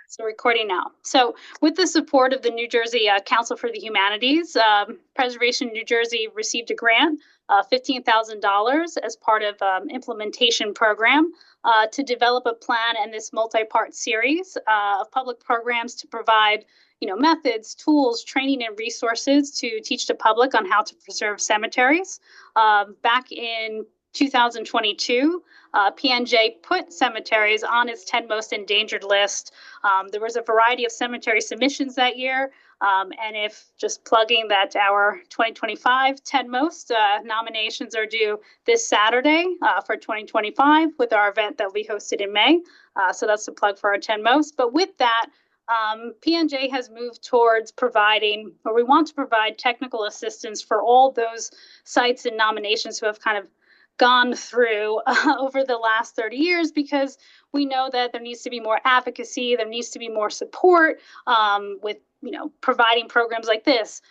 So recording now. So with the support of the New Jersey Council for the Humanities, Preservation New Jersey received a grant, $15,000 as part of implementation program to develop a plan and this multi-part series of public programs to provide methods, tools, training, and resources to teach the public on how to preserve cemeteries. Back in 2022, PNJ put cemeteries on its 10 most endangered list. There was a variety of cemetery submissions that year. And if just plugging that our 2025 10 most nominations are due this Saturday for 2025 with our event that we hosted in May. So that's the plug for our 10 most. But with that, PNJ has moved towards providing, or we want to provide technical assistance for all those sites and nominations who have kind of gone through over the last 30 years, because we know that there needs to be more advocacy, there needs to be more support with providing programs like this,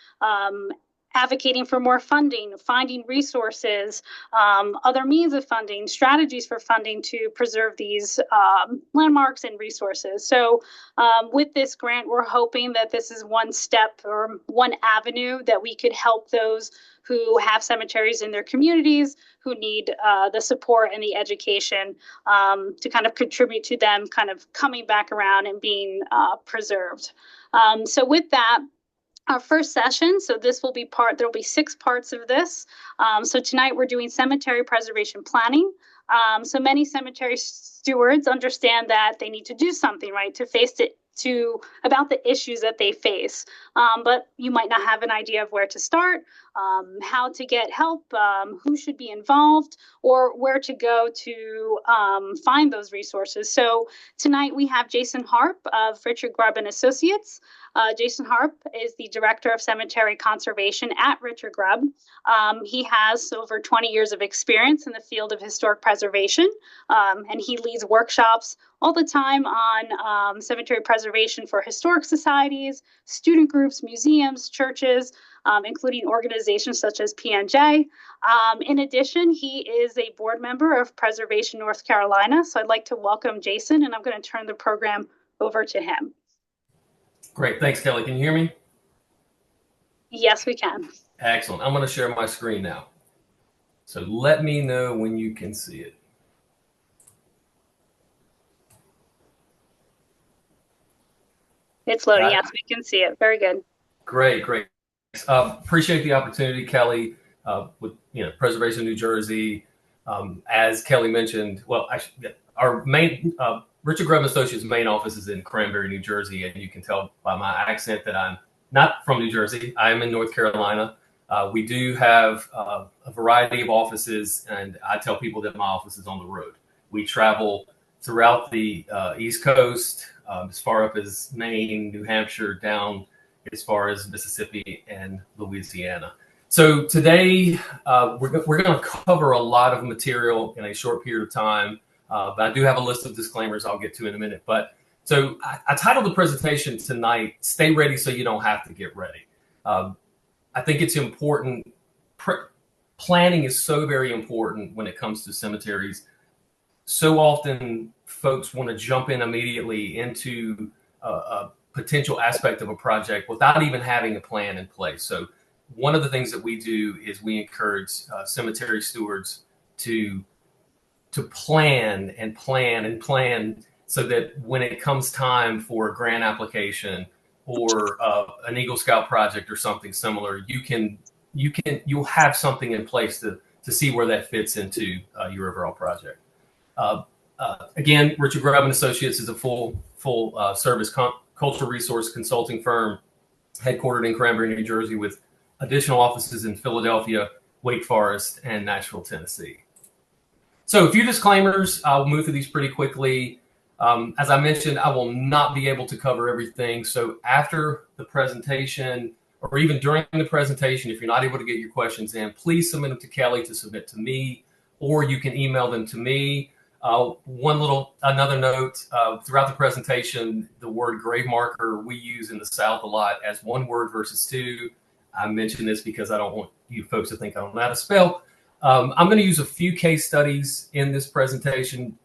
advocating for more funding, finding resources, other means of funding, strategies for funding to preserve these landmarks and resources. So with this grant, we're hoping that this is one step or one avenue that we could help those who have cemeteries in their communities, who need the support and the education to kind of contribute to them kind of coming back around and being preserved. So with that, our first session, so this will be there'll be 6 parts of this. So tonight we're doing cemetery preservation planning. So many cemetery stewards understand that they need to do something, right, to face it, about the issues that they face. But you might not have an idea of where to start, how to get help, who should be involved, or where to go to find those resources. So tonight we have Jason Harp of Richard Grubb and Associates. Jason Harp is the Director of Cemetery Conservation at Richard Grubb. He has over 20 years of experience in the field of historic preservation, and he leads workshops all the time on cemetery preservation for historic societies, student groups, museums, churches, including organizations such as PNJ. In addition, he is a board member of Preservation North Carolina. So I'd like to welcome Jason, and I'm going to turn the program over to him. Great. Thanks, Kelly. Can you hear me? Yes, we can. Excellent. I'm going to share my screen now. So let me know when you can see it. It's loading. Yes, we can see it. Very good. Great. Appreciate the opportunity, Kelly, with Preservation New Jersey. As Kelly mentioned, our main Richard Grubb Associates' main office is in Cranberry, New Jersey, and you can tell by my accent that I'm not from New Jersey. I am in North Carolina. We do have a variety of offices, and I tell people that my office is on the road. We travel throughout the East Coast, as far up as Maine, New Hampshire, down as far as Mississippi and Louisiana. So today we're going to cover a lot of material in a short period of time. But I do have a list of disclaimers I'll get to in a minute. But so I titled the presentation tonight, Stay Ready So You Don't Have to Get Ready. I think it's important. Planning is so very important when it comes to cemeteries. So often folks want to jump in immediately into a potential aspect of a project without even having a plan in place. So one of the things that we do is we encourage cemetery stewards to plan so that when it comes time for a grant application or an Eagle Scout project or something similar, you'll have something in place to see where that fits into your overall project. Again, Richard Grubb and Associates is a full service cultural resource consulting firm headquartered in Cranberry, New Jersey, with additional offices in Philadelphia, Wake Forest, and Nashville, Tennessee. So a few disclaimers. I'll move through these pretty quickly. As I mentioned, I will not be able to cover everything. So after the presentation, or even during the presentation, if you're not able to get your questions in, please submit them to Kelly to submit to me, or you can email them to me. Another note, throughout the presentation, the word grave marker we use in the South a lot as one word versus two. I mention this because I don't want you folks to think I don't know how to spell. I'm going to use a few case studies in this presentation.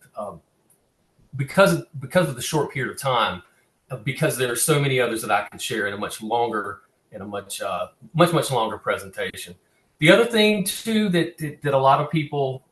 because of the short period of time, because there are so many others that I could share in a much longer, in a much longer presentation. The other thing too that a lot of people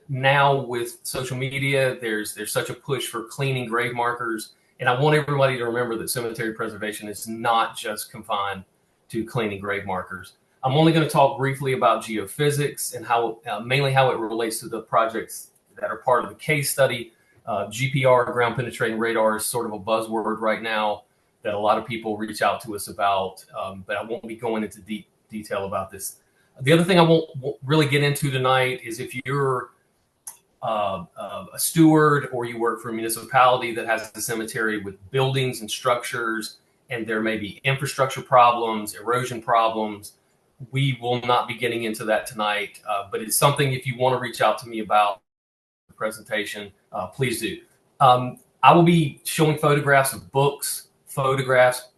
now with social media, there's such a push for cleaning grave markers, and I want everybody to remember that cemetery preservation is not just confined to cleaning grave markers. I'm only going to talk briefly about geophysics and how mainly how it relates to the projects that are part of the case study. GPR, ground penetrating radar, is sort of a buzzword right now that a lot of people reach out to us about, but I won't be going into deep detail about this. The other thing I won't really get into tonight is if you're a steward or you work for a municipality that has a cemetery with buildings and structures, and there may be infrastructure problems, erosion problems. We will not be getting into that tonight, but it's something if you want to reach out to me about the presentation, please do. I will be showing photographs of books, photographs,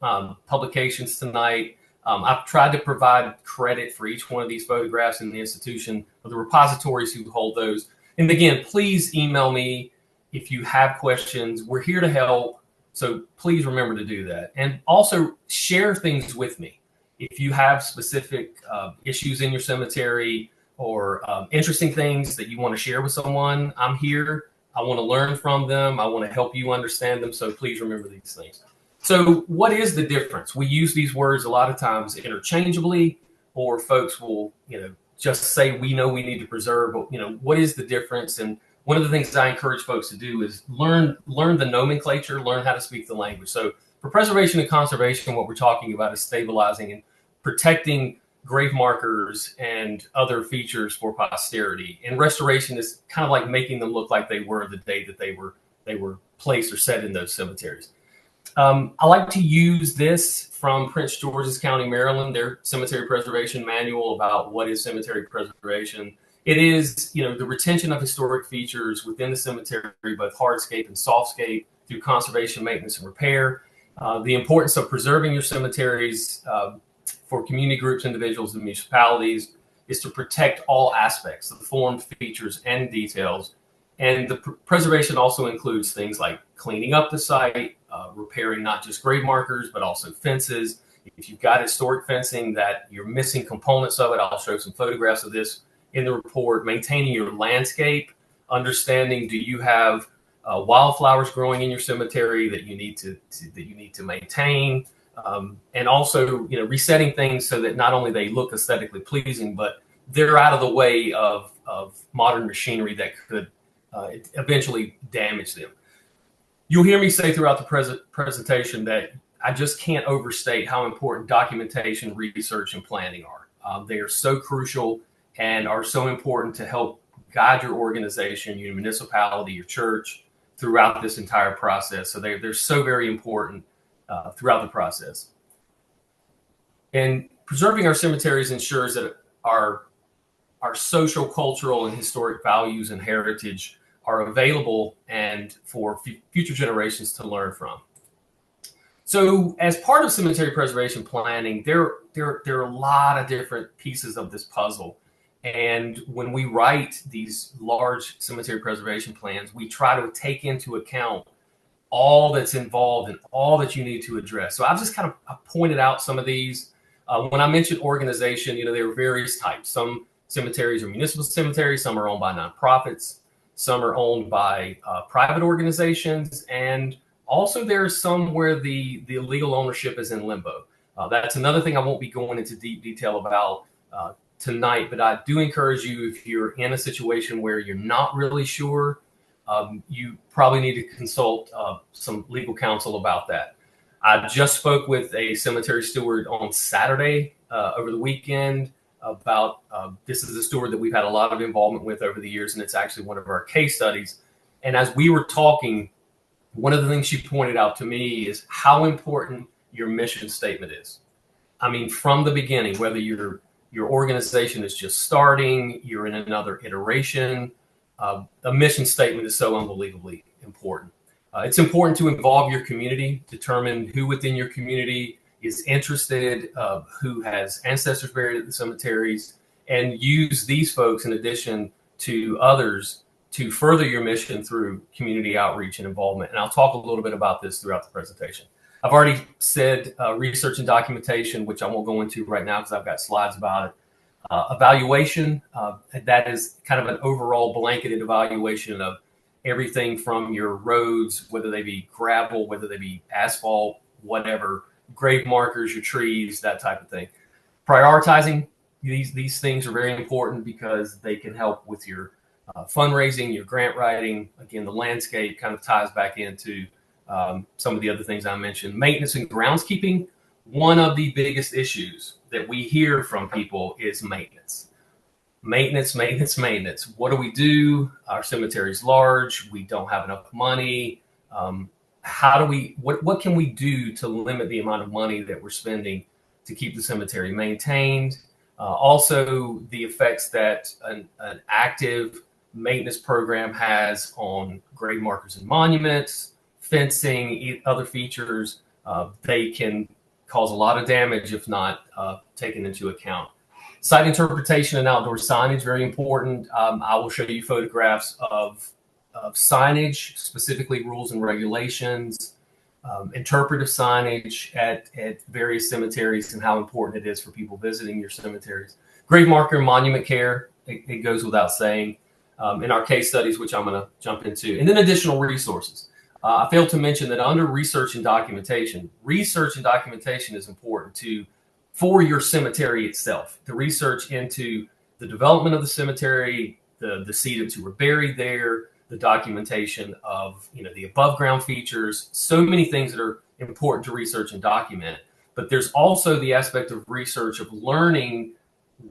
publications tonight. I've tried to provide credit for each one of these photographs in the institution, or the repositories who hold those. And again, please email me if you have questions. We're here to help, so please remember to do that. And also share things with me. If you have specific issues in your cemetery or interesting things that you want to share with someone, I'm here. I want to learn from them. I want to help you understand them. So please remember these things. So what is the difference? We use these words a lot of times interchangeably, or folks will, just say we know we need to preserve, but what is the difference? And one of the things I encourage folks to do is learn the nomenclature, learn how to speak the language. So for preservation and conservation, what we're talking about is stabilizing and protecting grave markers and other features for posterity. And restoration is kind of like making them look like they were the day that they were placed or set in those cemeteries. I like to use this from Prince George's County, Maryland, their cemetery preservation manual about what is cemetery preservation. It is, the retention of historic features within the cemetery, both hardscape and softscape, through conservation, maintenance, and repair. The importance of preserving your cemeteries for community groups, individuals, and municipalities is to protect all aspects of the form, features, and details. And the preservation also includes things like cleaning up the site, repairing not just grave markers, but also fences. If you've got historic fencing that you're missing components of it, I'll show some photographs of this in the report. Maintaining your landscape, understanding, do you have wildflowers growing in your cemetery that you need to maintain, and also resetting things so that not only they look aesthetically pleasing, but they're out of the way of modern machinery that could eventually damage them. You'll hear me say throughout the presentation that I just can't overstate how important documentation, research, and planning are. They are so crucial and are so important to help guide your organization, your municipality, your church throughout this entire process. So they're so very important throughout the process. And preserving our cemeteries ensures that our social, cultural, and historic values and heritage are available and for future generations to learn from. So as part of cemetery preservation planning, there are a lot of different pieces of this puzzle. And when we write these large cemetery preservation plans, we try to take into account all that's involved and all that you need to address. So I've just kind of pointed out some of these. When I mentioned organization, there are various types. Some cemeteries are municipal cemeteries, some are owned by nonprofits, some are owned by private organizations, and also there's some where the legal ownership is in limbo. That's another thing I won't be going into deep detail about tonight, but I do encourage you, if you're in a situation where you're not really sure, you probably need to consult some legal counsel about that. I just spoke with a cemetery steward on Saturday over the weekend about this is a steward that we've had a lot of involvement with over the years, and it's actually one of our case studies. And as we were talking, one of the things she pointed out to me is how important your mission statement is. I mean, from the beginning, whether your organization is just starting, you're in another iteration, a mission statement is so unbelievably important. It's important to involve your community, determine who within your community is interested, who has ancestors buried at the cemeteries, and use these folks in addition to others to further your mission through community outreach and involvement. And I'll talk a little bit about this throughout the presentation. I've already said research and documentation, which I won't go into right now because I've got slides about it. Evaluation, that is kind of an overall blanketed evaluation of everything from your roads, whether they be gravel, whether they be asphalt, whatever, grave markers, your trees, that type of thing. Prioritizing, these things are very important because they can help with your fundraising, your grant writing. Again, the landscape kind of ties back into some of the other things I mentioned. Maintenance and groundskeeping. One of the biggest issues that we hear from people is maintenance. Maintenance. What do we do? Our cemetery's large. We don't have enough money. What can we do to limit the amount of money that we're spending to keep the cemetery maintained? Also, the effects that an active maintenance program has on grave markers and monuments, fencing, other features. They can cause a lot of damage if not taken into account. Site interpretation and outdoor signage, very important. I will show you photographs of signage, specifically rules and regulations, interpretive signage at various cemeteries and how important it is for people visiting your cemeteries. Grave marker and monument care, it goes without saying in our case studies, which I'm going to jump into. And then additional resources. I failed to mention that under research and documentation is important for your cemetery itself. The research into the development of the cemetery, the decedents who were buried there, the documentation of the above ground features, so many things that are important to research and document. But there's also the aspect of research of learning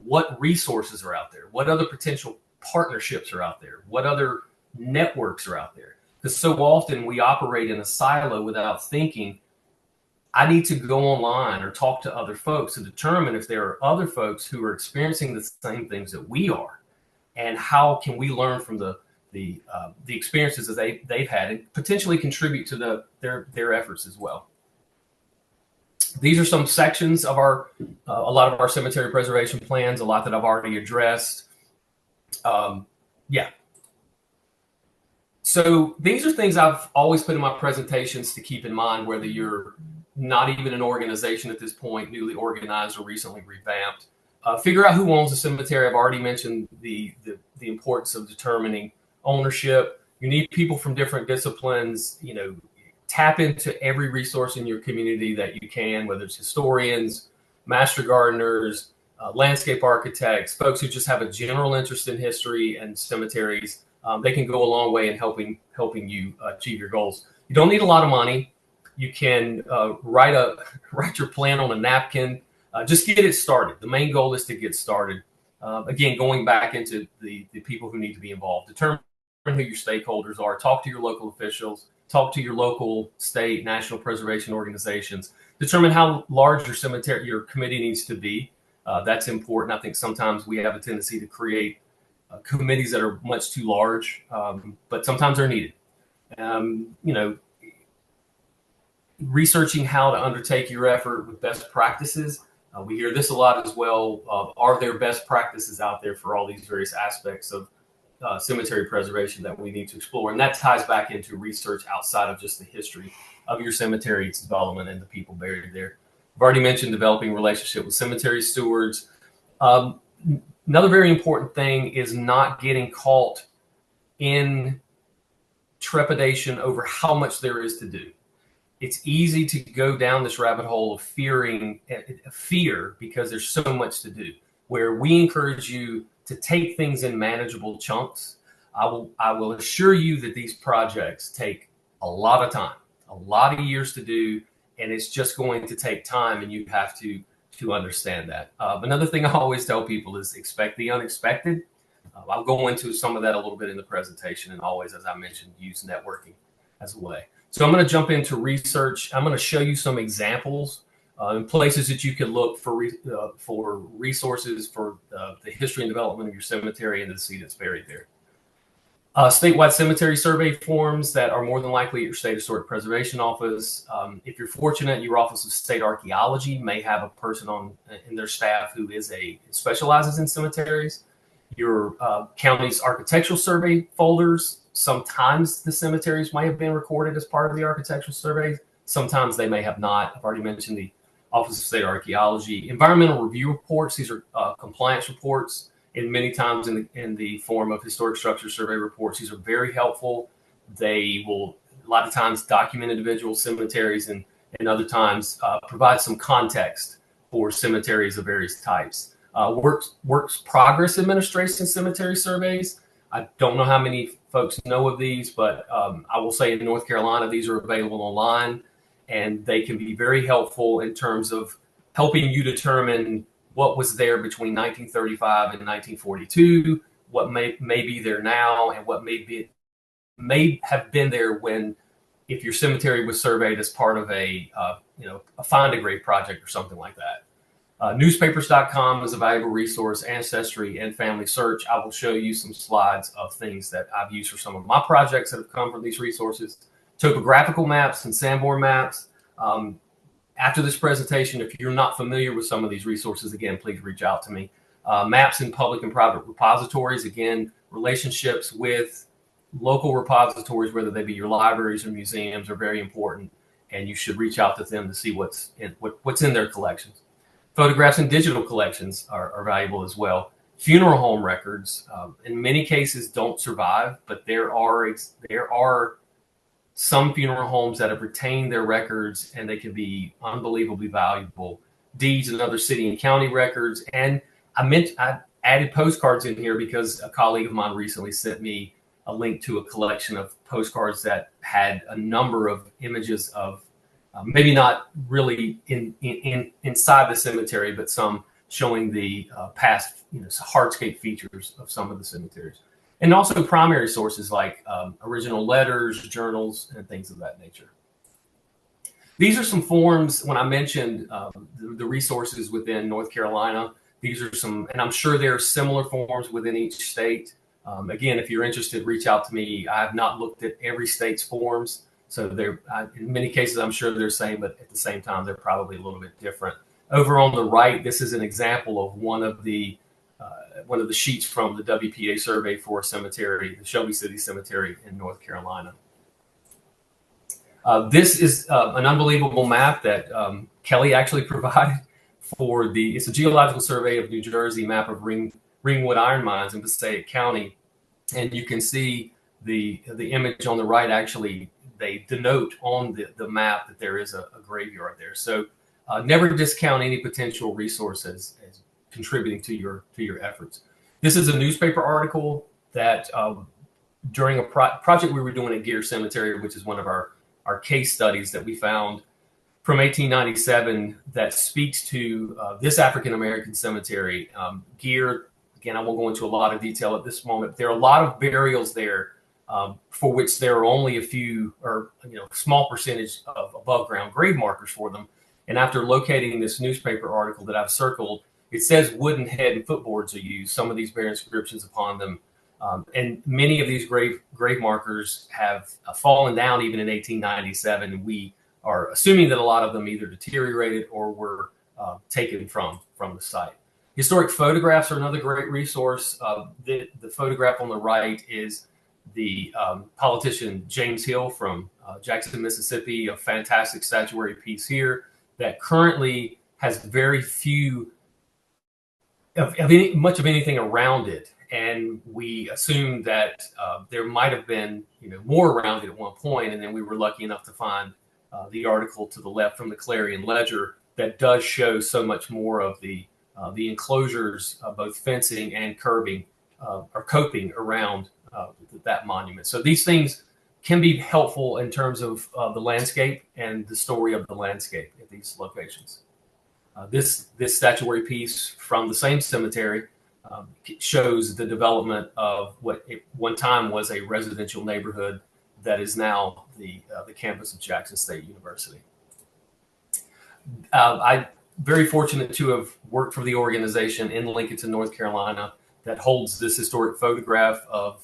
what resources are out there, what other potential partnerships are out there, what other networks are out there. Because so often we operate in a silo without thinking, I need to go online or talk to other folks to determine if there are other folks who are experiencing the same things that we are, and how can we learn from the experiences that they've had and potentially contribute to their efforts as well. These are some sections of a lot of our cemetery preservation plans, a lot that I've already addressed. So these are things I've always put in my presentations to keep in mind, whether you're not even an organization at this point, newly organized or recently revamped. Figure out who owns the cemetery. I've already mentioned the importance of determining ownership. You need people from different disciplines. Tap into every resource in your community that you can, whether it's historians, master gardeners, landscape architects, folks who just have a general interest in history and cemeteries. They can go a long way in helping you achieve your goals. You don't need a lot of money. You can write your plan on a napkin. Just get it started. The main goal is to get started. Again, going back into the people who need to be involved. Determine who your stakeholders are. Talk to your local officials. Talk to your local, state, national preservation organizations. Determine how large your committee needs to be. That's important. I think sometimes we have a tendency to create committees that are much too large, but sometimes they're needed. Researching how to undertake your effort with best practices. We hear this a lot as well. Are there best practices out there for all these various aspects of cemetery preservation that we need to explore? And that ties back into research outside of just the history of your cemetery, its development, and the people buried there. I've already mentioned developing relationship with cemetery stewards. Another very important thing is not getting caught in trepidation over how much there is to do. It's easy to go down this rabbit hole of fear because there's so much to do, where we encourage you to take things in manageable chunks. I will assure you that these projects take a lot of time, a lot of years to do, and it's just going to take time, and you have to understand that. Another thing I always tell people is expect the unexpected. I'll go into some of that a little bit in the presentation, and always, as I mentioned, use networking as a way. So I'm going to jump into research. I'm going to show you some examples and places that you can look for resources for the history and development of your cemetery and the decedents buried there. Statewide cemetery survey forms that are more than likely at your state historic preservation office. If you're fortunate, your Office of State Archaeology may have a person in their staff who specializes in cemeteries. your county's architectural survey folders. Sometimes the cemeteries might have been recorded as part of the architectural surveys. Sometimes they may have not. I've already mentioned the Office of State Archaeology. Environmental review reports. These are compliance reports, and many times in the form of historic structure survey reports. These are very helpful. They will a lot of times document individual cemeteries and other times provide some context for cemeteries of various types. Works progress administration cemetery surveys. I don't know how many folks know of these, but I will say in North Carolina, these are available online, and they can be very helpful in terms of helping you determine what was there between 1935 and 1942, what may be there now, and what may have been there when, if your cemetery was surveyed as part of a find a grave project or something like that. Newspapers.com is a valuable resource, Ancestry and Family Search. I will show you some slides of things that I've used for some of my projects that have come from these resources. Topographical maps and Sanborn maps. After this presentation, if you're not familiar with some of these resources, again, please reach out to me. Maps in public and private repositories, again, relationships with local repositories, whether they be your libraries or museums, are very important, and you should reach out to them to see what's in their collections. Photographs and digital collections are valuable as well. Funeral home records, in many cases, don't survive, but there are some funeral homes that have retained their records, and they can be unbelievably valuable. Deeds and other city and county records. And I added postcards in here because a colleague of mine recently sent me a link to a collection of postcards that had a number of images of maybe not really inside the cemetery, but some showing the past hardscape features of some of the cemeteries. And also primary sources like original letters, journals, and things of that nature. These are some forms. When I mentioned the resources within North Carolina, these are some, and I'm sure there are similar forms within each state. Again, if you're interested, reach out to me. I have not looked at every state's forms. So in many cases, I'm sure they're the same, but at the same time, they're probably a little bit different. Over on the right, this is an example of one of the sheets from the WPA survey for a cemetery, the Shelby City Cemetery in North Carolina. This is an unbelievable map that Kelly actually provided for it's a geological survey of New Jersey, map of Ringwood iron mines in Passaic County. And you can see the image on the right, actually, they denote on the map that there is a graveyard there. So never discount any potential resources as contributing to your efforts. This is a newspaper article that during a project we were doing at Gear Cemetery, which is one of our case studies that we found from 1897 that speaks to this African-American cemetery. Gear, again, I won't go into a lot of detail at this moment. There are a lot of burials there for which there are only a few or small percentage of above ground grave markers for them. And after locating this newspaper article that I've circled, it says wooden head and footboards are used. Some of these bear inscriptions upon them. And many of these grave markers have fallen down even in 1897. We are assuming that a lot of them either deteriorated or were taken from the site. Historic photographs are another great resource. The photograph on the right is the politician James Hill from Jackson, Mississippi, a fantastic statuary piece here that currently has very few much of anything around it. And we assumed that there might have been more around it at one point, and then we were lucky enough to find the article to the left from the Clarion Ledger that does show so much more of the enclosures, both fencing and curbing or coping around that monument. So these things can be helpful in terms of the landscape and the story of the landscape at these locations. This statuary piece from the same cemetery shows the development of what at one time was a residential neighborhood that is now the campus of Jackson State University. I'm very fortunate to have worked for the organization in Lincolnton, North Carolina, that holds this historic photograph of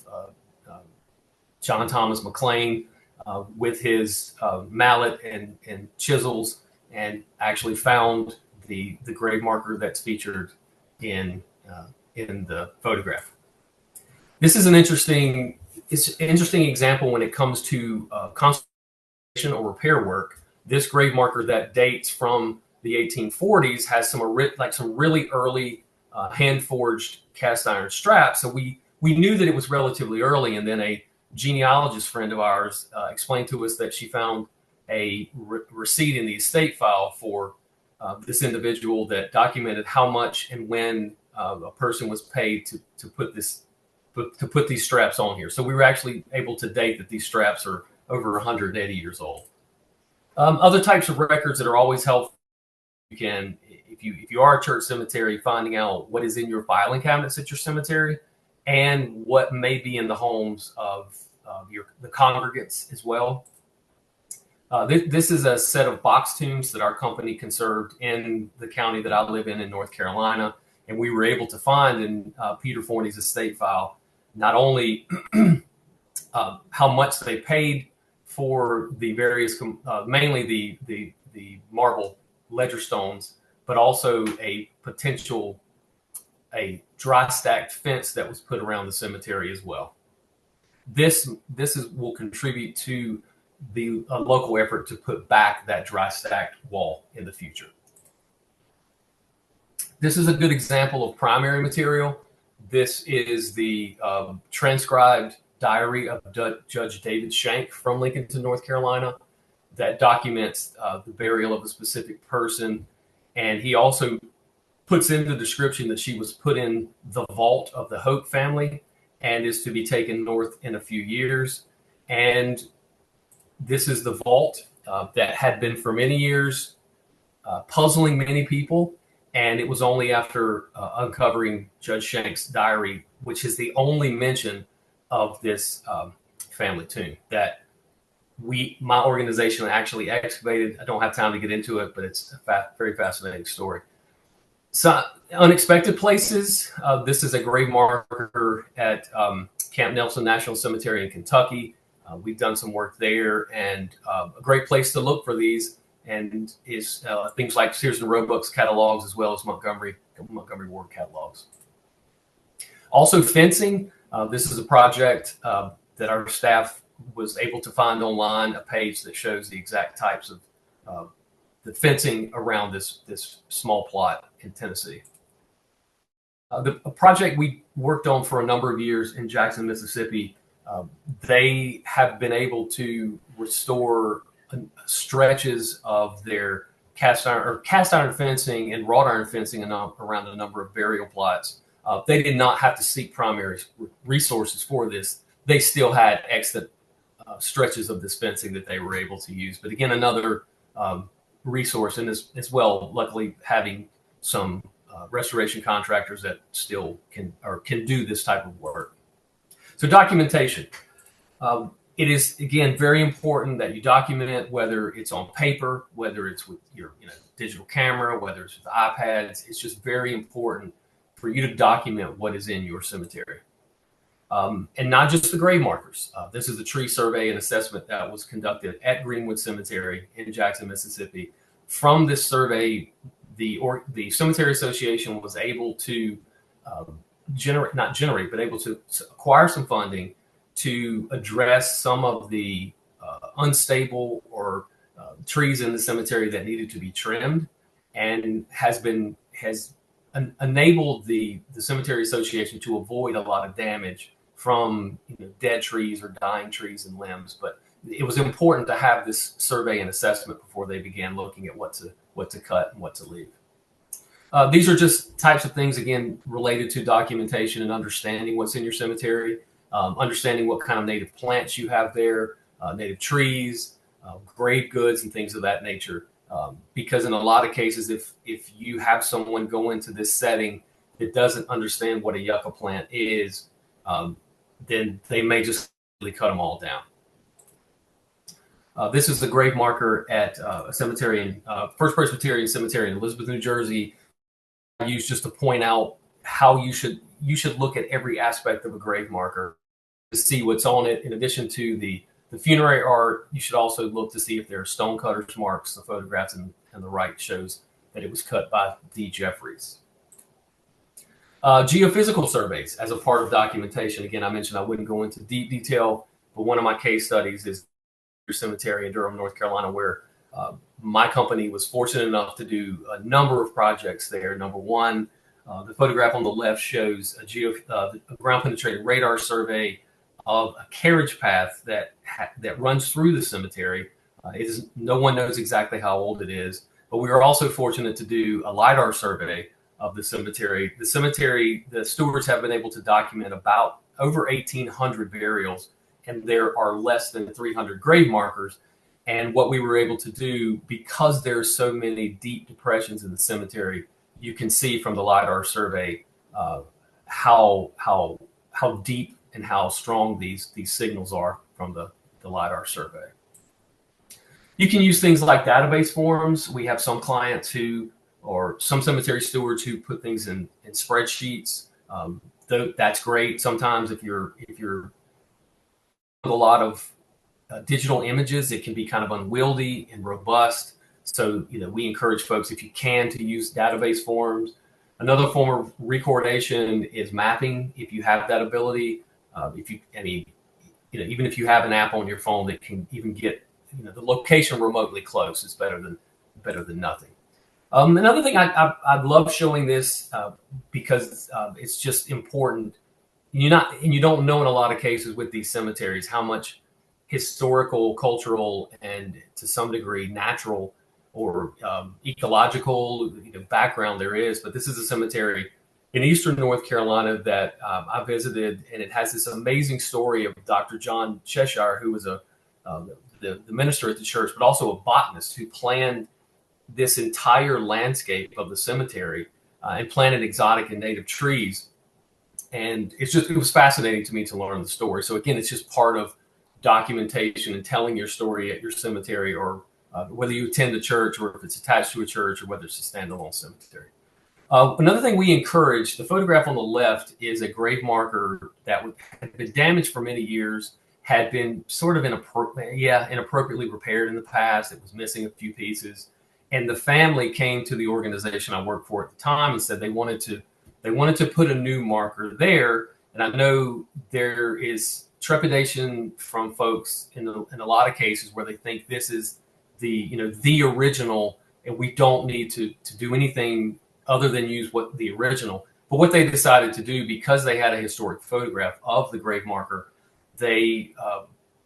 John Thomas McLean with his mallet and chisels, and actually found the grave marker that's featured in in the photograph. This is an interesting example when it comes to conservation or repair work. This grave marker that dates from the 1840s has some really early hand forged cast iron straps. So we knew that it was relatively early, and then a genealogist friend of ours explained to us that she found a receipt in the estate file for this individual that documented how much and when a person was paid to put these straps on here. So we were actually able to date that these straps are over 180 years old. Other types of records that are always helpful, you can, if you are a church cemetery, finding out what is in your filing cabinets at your cemetery and what may be in the homes of the congregants as well. This is a set of box tombs that our company conserved in the county that I live in North Carolina. And we were able to find in Peter Forney's estate file not only how much they paid for the various, mainly the marble ledger stones, but also a dry stacked fence that was put around the cemetery as well. This will contribute to the local effort to put back that dry stacked wall in the future. This is a good example of primary material. This is the transcribed diary of Judge David Shank from Lincolnton, North Carolina, that documents the burial of a specific person. And he also puts in the description that she was put in the vault of the Hope family and is to be taken north in a few years. And this is the vault that had been for many years puzzling many people. And it was only after uncovering Judge Shank's diary, which is the only mention of this family tomb, that my organization actually excavated. I don't have time to get into it, but it's a very fascinating story. So unexpected places. This is a grave marker at Camp Nelson National Cemetery in Kentucky. We've done some work there, and a great place to look for these and is things like Sears and Roebuck's catalogs, as well as Montgomery Ward catalogs. Also fencing. This is a project that our staff was able to find online, a page that shows the exact types of the fencing around this small plot in Tennessee. A project we worked on for a number of years in Jackson, Mississippi, they have been able to restore stretches of their cast iron fencing and wrought iron fencing around a number of burial plots. They did not have to seek primary resources for this. They still had extant stretches of this fencing that they were able to use. But again, another resource, and as well, luckily having some restoration contractors that still can do this type of work. So documentation. It is, again, very important that you document it, whether it's on paper, whether it's with your digital camera, whether it's with iPads. It's just very important for you to document what is in your cemetery. And not just the grave markers. This is a tree survey and assessment that was conducted at Greenwood Cemetery in Jackson, Mississippi. From this survey, the Cemetery Association was able to able to acquire some funding to address some of the unstable or trees in the cemetery that needed to be trimmed, and has enabled the Cemetery Association to avoid a lot of damage from dead trees or dying trees and limbs. But it was important to have this survey and assessment before they began looking at what to cut and what to leave. These are just types of things, again, related to documentation and understanding what's in your cemetery, understanding what kind of native plants you have there, native trees, grave goods, and things of that nature. Because in a lot of cases, if you have someone go into this setting that doesn't understand what a yucca plant is, then they may just cut them all down. This is the grave marker at a cemetery in First Presbyterian Cemetery in Elizabeth, New Jersey. I use just to point out how you should look at every aspect of a grave marker to see what's on it. In addition to the funerary art, you should also look to see if there are stonecutters marks. The photographs on the right shows that it was cut by D. Jeffries. Geophysical surveys as a part of documentation. Again, I mentioned I wouldn't go into deep detail, but one of my case studies is cemetery in Durham, North Carolina, where my company was fortunate enough to do a number of projects there. Number one, the photograph on the left shows a ground penetrating radar survey of a carriage path that runs through the cemetery. No one knows exactly how old it is, but we were also fortunate to do a LiDAR survey of the cemetery. The stewards have been able to document about over 1,800 burials, and there are less than 300 grave markers. And what we were able to do, because there are so many deep depressions in the cemetery, you can see from the LiDAR survey how deep and how strong these signals are from the LiDAR survey. You can use things like database forms. We have some clients or some cemetery stewards who put things in spreadsheets. That's great. Sometimes if you're with a lot of digital images, it can be kind of unwieldy and robust. So, we encourage folks, if you can, to use database forms. Another form of recordation is mapping, if you have that ability. Even if you have an app on your phone that can even get the location remotely close, it's better than nothing. Another thing, I love showing this because it's just important. You don't know in a lot of cases with these cemeteries how much historical, cultural, and to some degree natural or ecological background there is. But this is a cemetery in eastern North Carolina that I visited, and it has this amazing story of Dr. John Cheshire, who was the minister at the church, but also a botanist who planned this entire landscape of the cemetery and planted exotic and native trees. And it was fascinating to me to learn the story. So again, it's just part of documentation and telling your story at your cemetery, or whether you attend a church or if it's attached to a church or whether it's a standalone cemetery. Another thing we encourage, the photograph on the left is a grave marker that had been damaged for many years, had been sort of inappropriately repaired in the past. It was missing a few pieces. And the family came to the organization I worked for at the time and said they wanted to put a new marker there. And I know there is trepidation from folks in a lot of cases where they think this is the original, and we don't need to do anything other than use the original. But what they decided to do, because they had a historic photograph of the grave marker, they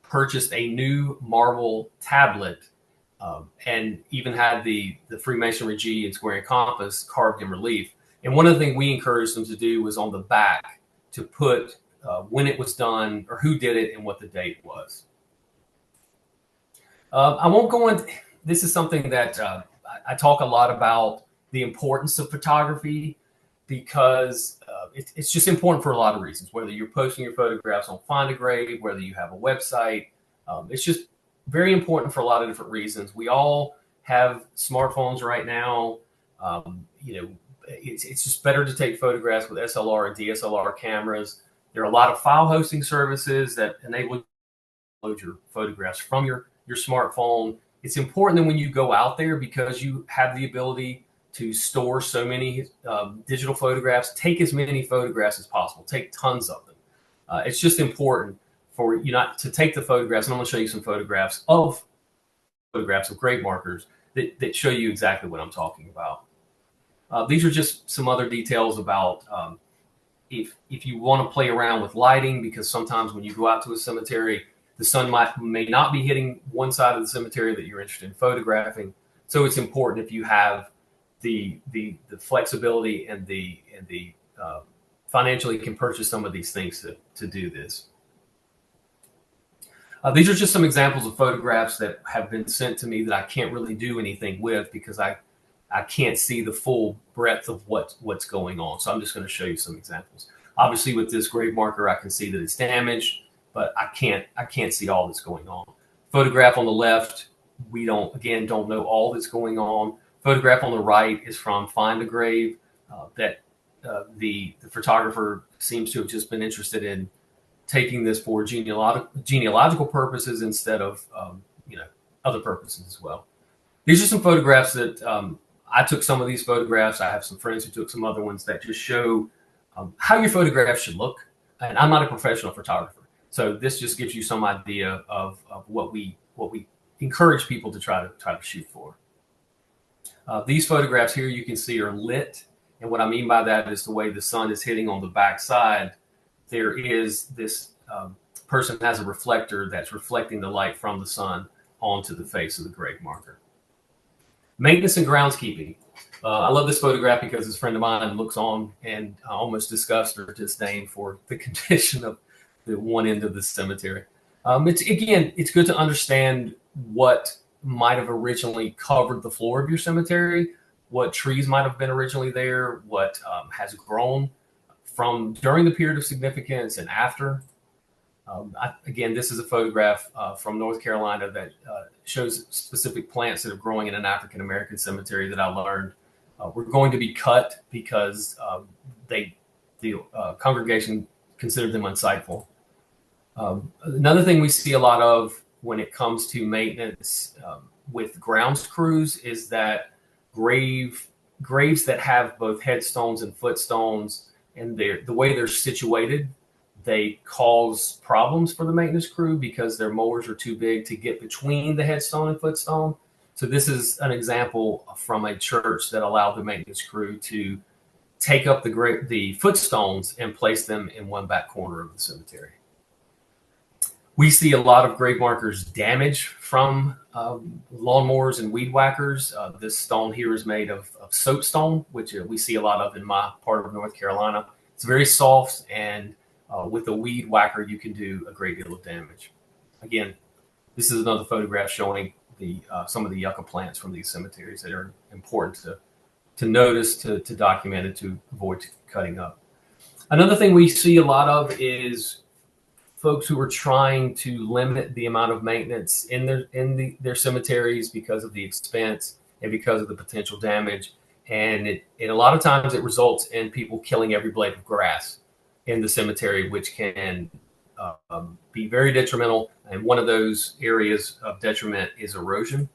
purchased a new marble tablet and even had the Freemasonry G and square and compass carved in relief. And one of the things we encouraged them to do was on the back to put when it was done or who did it and what the date was. I won't go into, this is something that I talk a lot about, the importance of photography, because it's just important for a lot of reasons, whether you're posting your photographs on Find a Grave, whether you have a website. It's just very important for a lot of different reasons. We all have smartphones right now. It's just better to take photographs with SLR and DSLR cameras. There are a lot of file hosting services that enable you to upload your photographs from your smartphone. It's important that when you go out there, because you have the ability to store so many digital photographs, take as many photographs as possible. Take tons of them. It's just important for you not to take the photographs. And I'm going to show you some photographs of grave markers that show you exactly what I'm talking about. These are just some other details about if you want to play around with lighting, because sometimes when you go out to a cemetery, the sun may not be hitting one side of the cemetery that you're interested in photographing. So it's important if you have the flexibility and the financially can purchase some of these things to do this. These are just some examples of photographs that have been sent to me that I can't really do anything with because I can't see the full breadth of what's going on. So I'm just going to show you some examples. Obviously, with this grave marker, I can see that it's damaged, but I can't see all that's going on. Photograph on the left, we don't know all that's going on. Photograph on the right is from Find a Grave that the photographer seems to have just been interested in taking this for genealogical purposes instead of other purposes as well. These are some photographs that I took some of these photographs. I have some friends who took some other ones that just show how your photographs should look. And I'm not a professional photographer, so this just gives you some idea of what we encourage people to try to shoot for. These photographs here you can see are lit, and what I mean by that is the way the sun is hitting on the back side. There is this person has a reflector that's reflecting the light from the sun onto the face of the grave marker. Maintenance and groundskeeping. I love this photograph because this friend of mine looks on and almost disgust or disdain for the condition of the one end of the cemetery. It's good to understand what might have originally covered the floor of your cemetery, what trees might have been originally there, what has grown from during the period of significance and after. Again, this is a photograph from North Carolina that shows specific plants that are growing in an African American cemetery that I learned were going to be cut because the congregation considered them unsightful. Another thing we see a lot of when it comes to maintenance with grounds crews is that graves that have both headstones and footstones, and the way they're situated, they cause problems for the maintenance crew because their mowers are too big to get between the headstone and footstone. So this is an example from a church that allowed the maintenance crew to take up the footstones and place them in one back corner of the cemetery. We see a lot of grave markers damaged from lawnmowers and weed whackers. This stone here is made of soapstone, which we see a lot of in my part of North Carolina. It's very soft, and with a weed whacker, you can do a great deal of damage. Again, this is another photograph showing some of the yucca plants from these cemeteries that are important to notice, to document, and to avoid cutting up. Another thing we see a lot of is folks who are trying to limit the amount of maintenance in their cemeteries because of the expense and because of the potential damage. And a lot of times it results in people killing every blade of grass in the cemetery, which can be very detrimental. And one of those areas of detriment is erosion.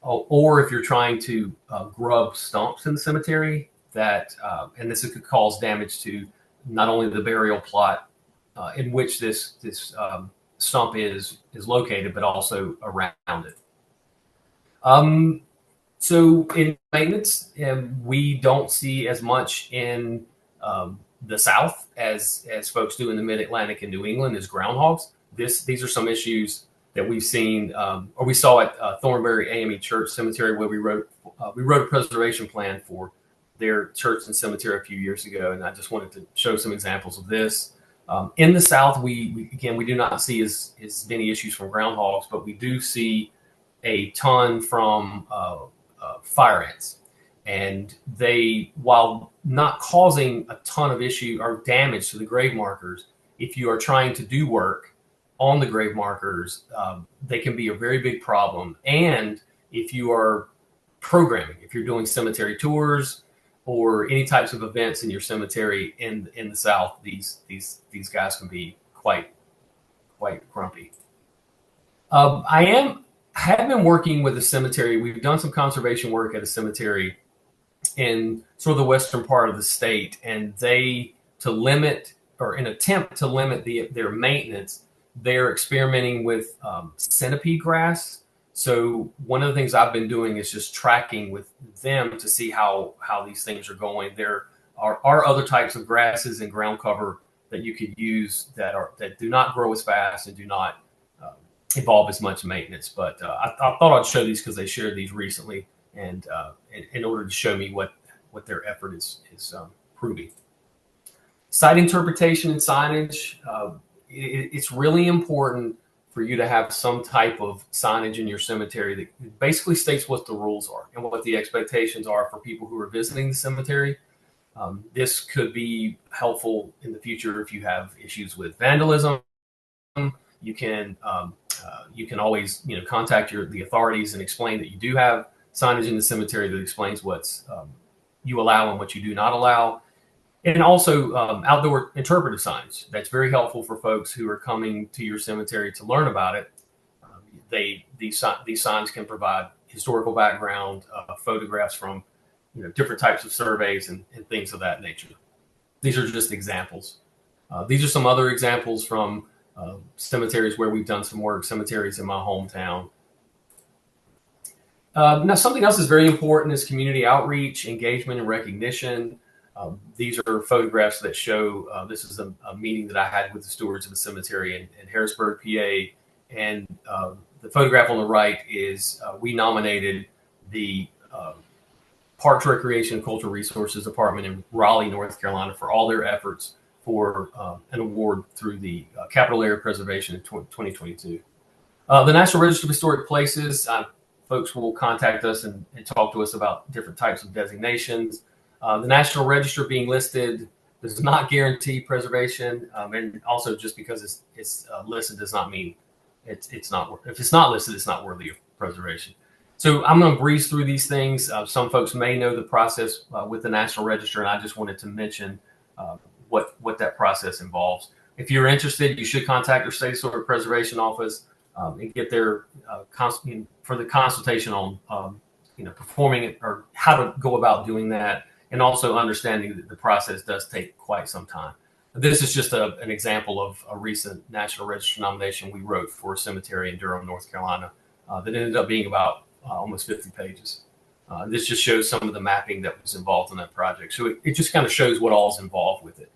Or if you're trying to grub stumps in the cemetery, and this could cause damage to not only the burial plot in which this stump is located, but also around it. So in maintenance, we don't see as much in the South as folks do in the Mid-Atlantic and New England as groundhogs. These are some issues that we've seen, or we saw at Thornbury AME Church Cemetery, where we wrote a preservation plan for their church and cemetery a few years ago, and I just wanted to show some examples of this. In the South, we do not see as many issues from groundhogs, but we do see a ton from fire ants. And they, while not causing a ton of issue or damage to the grave markers, if you are trying to do work on the grave markers, they can be a very big problem. And if you are programming, if you're doing cemetery tours or any types of events in your cemetery in the South, these guys can be quite grumpy. I have been working with a cemetery. We've done some conservation work at a cemetery in sort of the western part of the state, and to limit, or an attempt to limit their maintenance, they're experimenting with centipede grass. So one of the things I've been doing is just tracking with them to see how these things are going. There are other types of grasses and ground cover that you could use that do not grow as fast and do not involve as much maintenance. But I thought I'd show these because they shared these recently, and in order to show me what their effort is proving. Site interpretation and signage. It's really important for you to have some type of signage in your cemetery that basically states what the rules are and what the expectations are for people who are visiting the cemetery. This could be helpful in the future if you have issues with vandalism. You can always contact the authorities and explain that you do have signage in the cemetery that explains what's you allow and what you do not allow. And also outdoor interpretive signs. That's very helpful for folks who are coming to your cemetery to learn about it. These signs can provide historical background, photographs from different types of surveys and things of that nature. These are just examples. These are some other examples from cemeteries where we've done some work, cemeteries in my hometown. Now, something else is very important is community outreach, engagement, and recognition. These are photographs that show this is a meeting that I had with the stewards of the cemetery in Harrisburg, PA. And the photograph on the right is we nominated the Parks, Recreation, and Cultural Resources Department in Raleigh, North Carolina for all their efforts for an award through the Capital Area Preservation in 2022. The National Register of Historic Places, folks will contact us and talk to us about different types of designations. The National Register being listed does not guarantee preservation, and also just because it's listed does not mean it's not. If it's not listed, it's not worthy of preservation. So I'm going to breeze through these things. Some folks may know the process with the National Register, and I just wanted to mention what that process involves. If you're interested, you should contact your state historic preservation office and get their for the consultation on performing it or how to go about doing that, and also understanding that the process does take quite some time. This is just an example of a recent National Register nomination we wrote for a cemetery in Durham, North Carolina, that ended up being about almost 50 pages. This just shows some of the mapping that was involved in that project. So it just kind of shows what all is involved with it.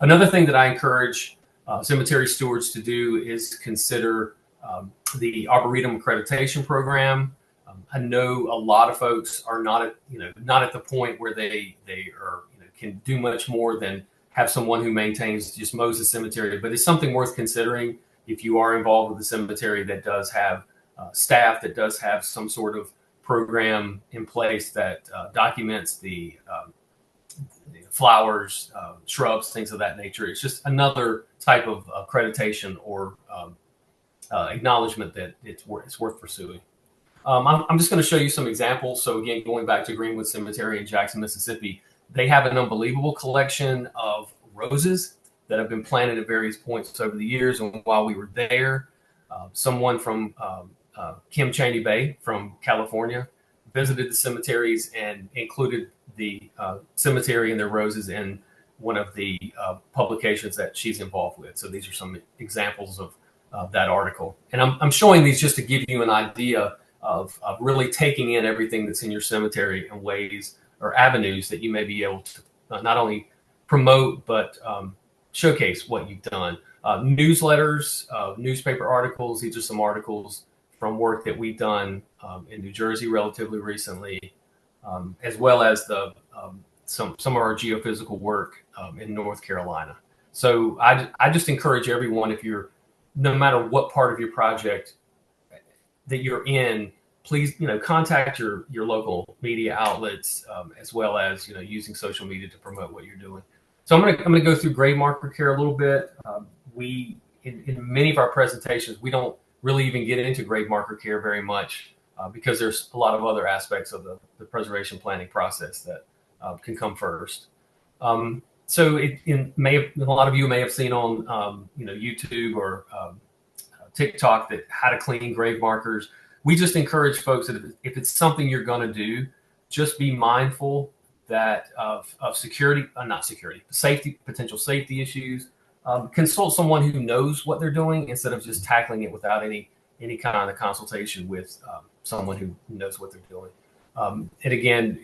Another thing that I encourage cemetery stewards to do is consider the Arboretum Accreditation Program. I know a lot of folks are not at the point where they are can do much more than have someone who maintains just mows the cemetery, but it's something worth considering if you are involved with the cemetery that does have staff that does have some sort of program in place that documents the flowers, shrubs, things of that nature. It's just another type of accreditation or acknowledgement that it's worth pursuing. I'm just going to show you some examples. So again, going back to Greenwood Cemetery in Jackson, Mississippi, they have an unbelievable collection of roses that have been planted at various points over the years. And while we were there, someone from Kim Chaney Bay from California visited the cemeteries and included the cemetery and their roses in one of the publications that she's involved with. So these are some examples of that article. And I'm showing these just to give you an idea of really taking in everything that's in your cemetery in ways or avenues that you may be able to not only promote, but showcase what you've done. Newsletters, newspaper articles. These are some articles from work that we've done in New Jersey relatively recently, as well as some of our geophysical work in North Carolina. So I just encourage everyone, if you're, no matter what part of your project that you're in, please, contact your local media outlets, as well as, using social media to promote what you're doing. So I'm going to go through grave marker care a little bit. In many of our presentations, we don't really even get into grave marker care very much because there's a lot of other aspects of the preservation planning process that can come first. So a lot of you may have seen on YouTube or TikTok that how to clean grave markers. We just encourage folks that if it's something you're going to do, just be mindful that of safety, potential safety issues. Consult someone who knows what they're doing instead of just tackling it without any kind of consultation with someone who knows what they're doing. And again,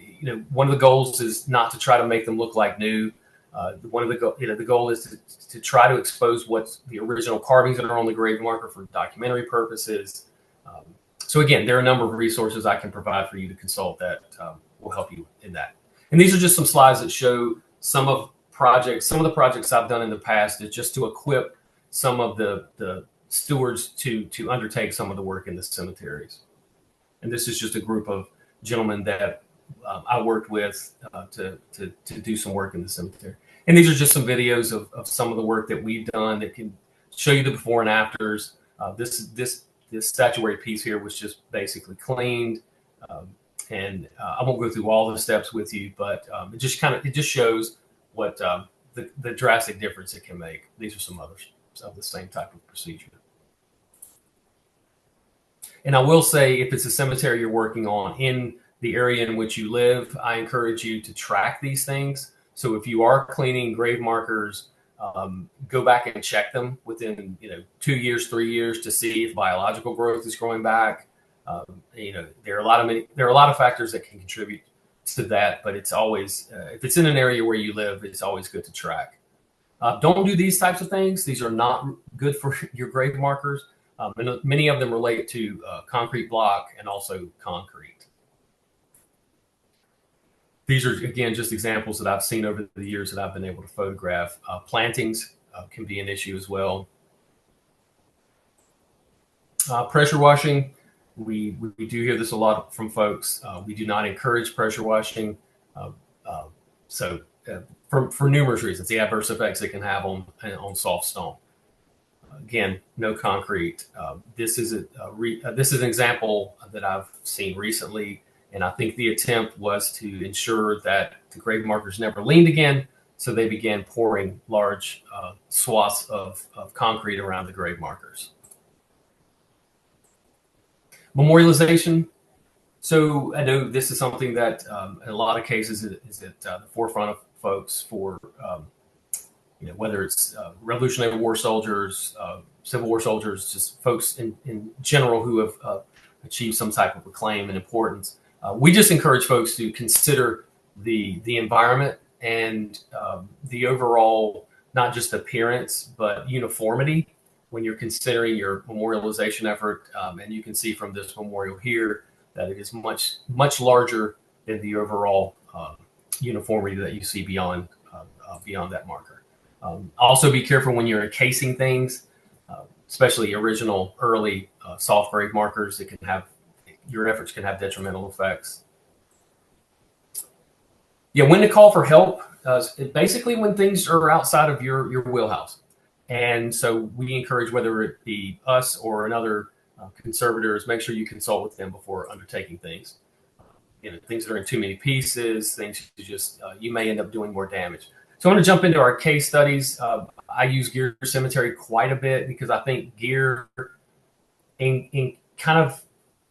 one of the goals is not to try to make them look like new. One of the goal is to try to expose what's the original carvings that are on the grave marker for documentary purposes. So again, there are a number of resources I can provide for you to consult that will help you in that. And these are just some slides that show some of the projects I've done in the past is just to equip some of the stewards to undertake some of the work in the cemeteries. And this is just a group of gentlemen that I worked with to do some work in the cemetery. And these are just some videos of some of the work that we've done that can show you the before and afters. This statuary piece here was just basically cleaned. And I won't go through all the steps with you, but it just shows what the drastic difference it can make. These are some others of the same type of procedure. And I will say, if it's a cemetery you're working on in the area in which you live, I encourage you to track these things So if you are cleaning grave markers, go back and check them within 2 years, 3 years to see if biological growth is growing back. There are a lot of factors that can contribute to that, but it's always if it's in an area where you live, it's always good to track. Don't do these types of things. These are not good for your grave markers. And many of them relate to concrete block and also concrete. These are, again, just examples that I've seen over the years that I've been able to photograph. Plantings can be an issue as well. Pressure washing, we do hear this a lot from folks. We do not encourage pressure washing. For numerous reasons, the adverse effects it can have on soft stone. Again, no concrete. This is an example that I've seen recently, and I think the attempt was to ensure that the grave markers never leaned again, so they began pouring large swaths of concrete around the grave markers. Memorialization. So I know this is something that in a lot of cases is at the forefront of folks for whether it's Revolutionary War soldiers, Civil War soldiers, just folks in general who have achieved some type of acclaim and importance. We just encourage folks to consider the environment and the overall, not just appearance, but uniformity when you're considering your memorialization effort. And you can see from this memorial here that it is much, much larger than the overall uniformity that you see beyond that marker. Also be careful when you're encasing things, especially original early soft grave markers. Your efforts can have detrimental effects. When to call for help, basically when things are outside of your wheelhouse. And so we encourage, whether it be us or another conservators, make sure you consult with them before undertaking things. Things that are in too many pieces, things you may end up doing more damage. So I'm going to jump into our case studies. I use Gear Cemetery quite a bit because I think Gear kind of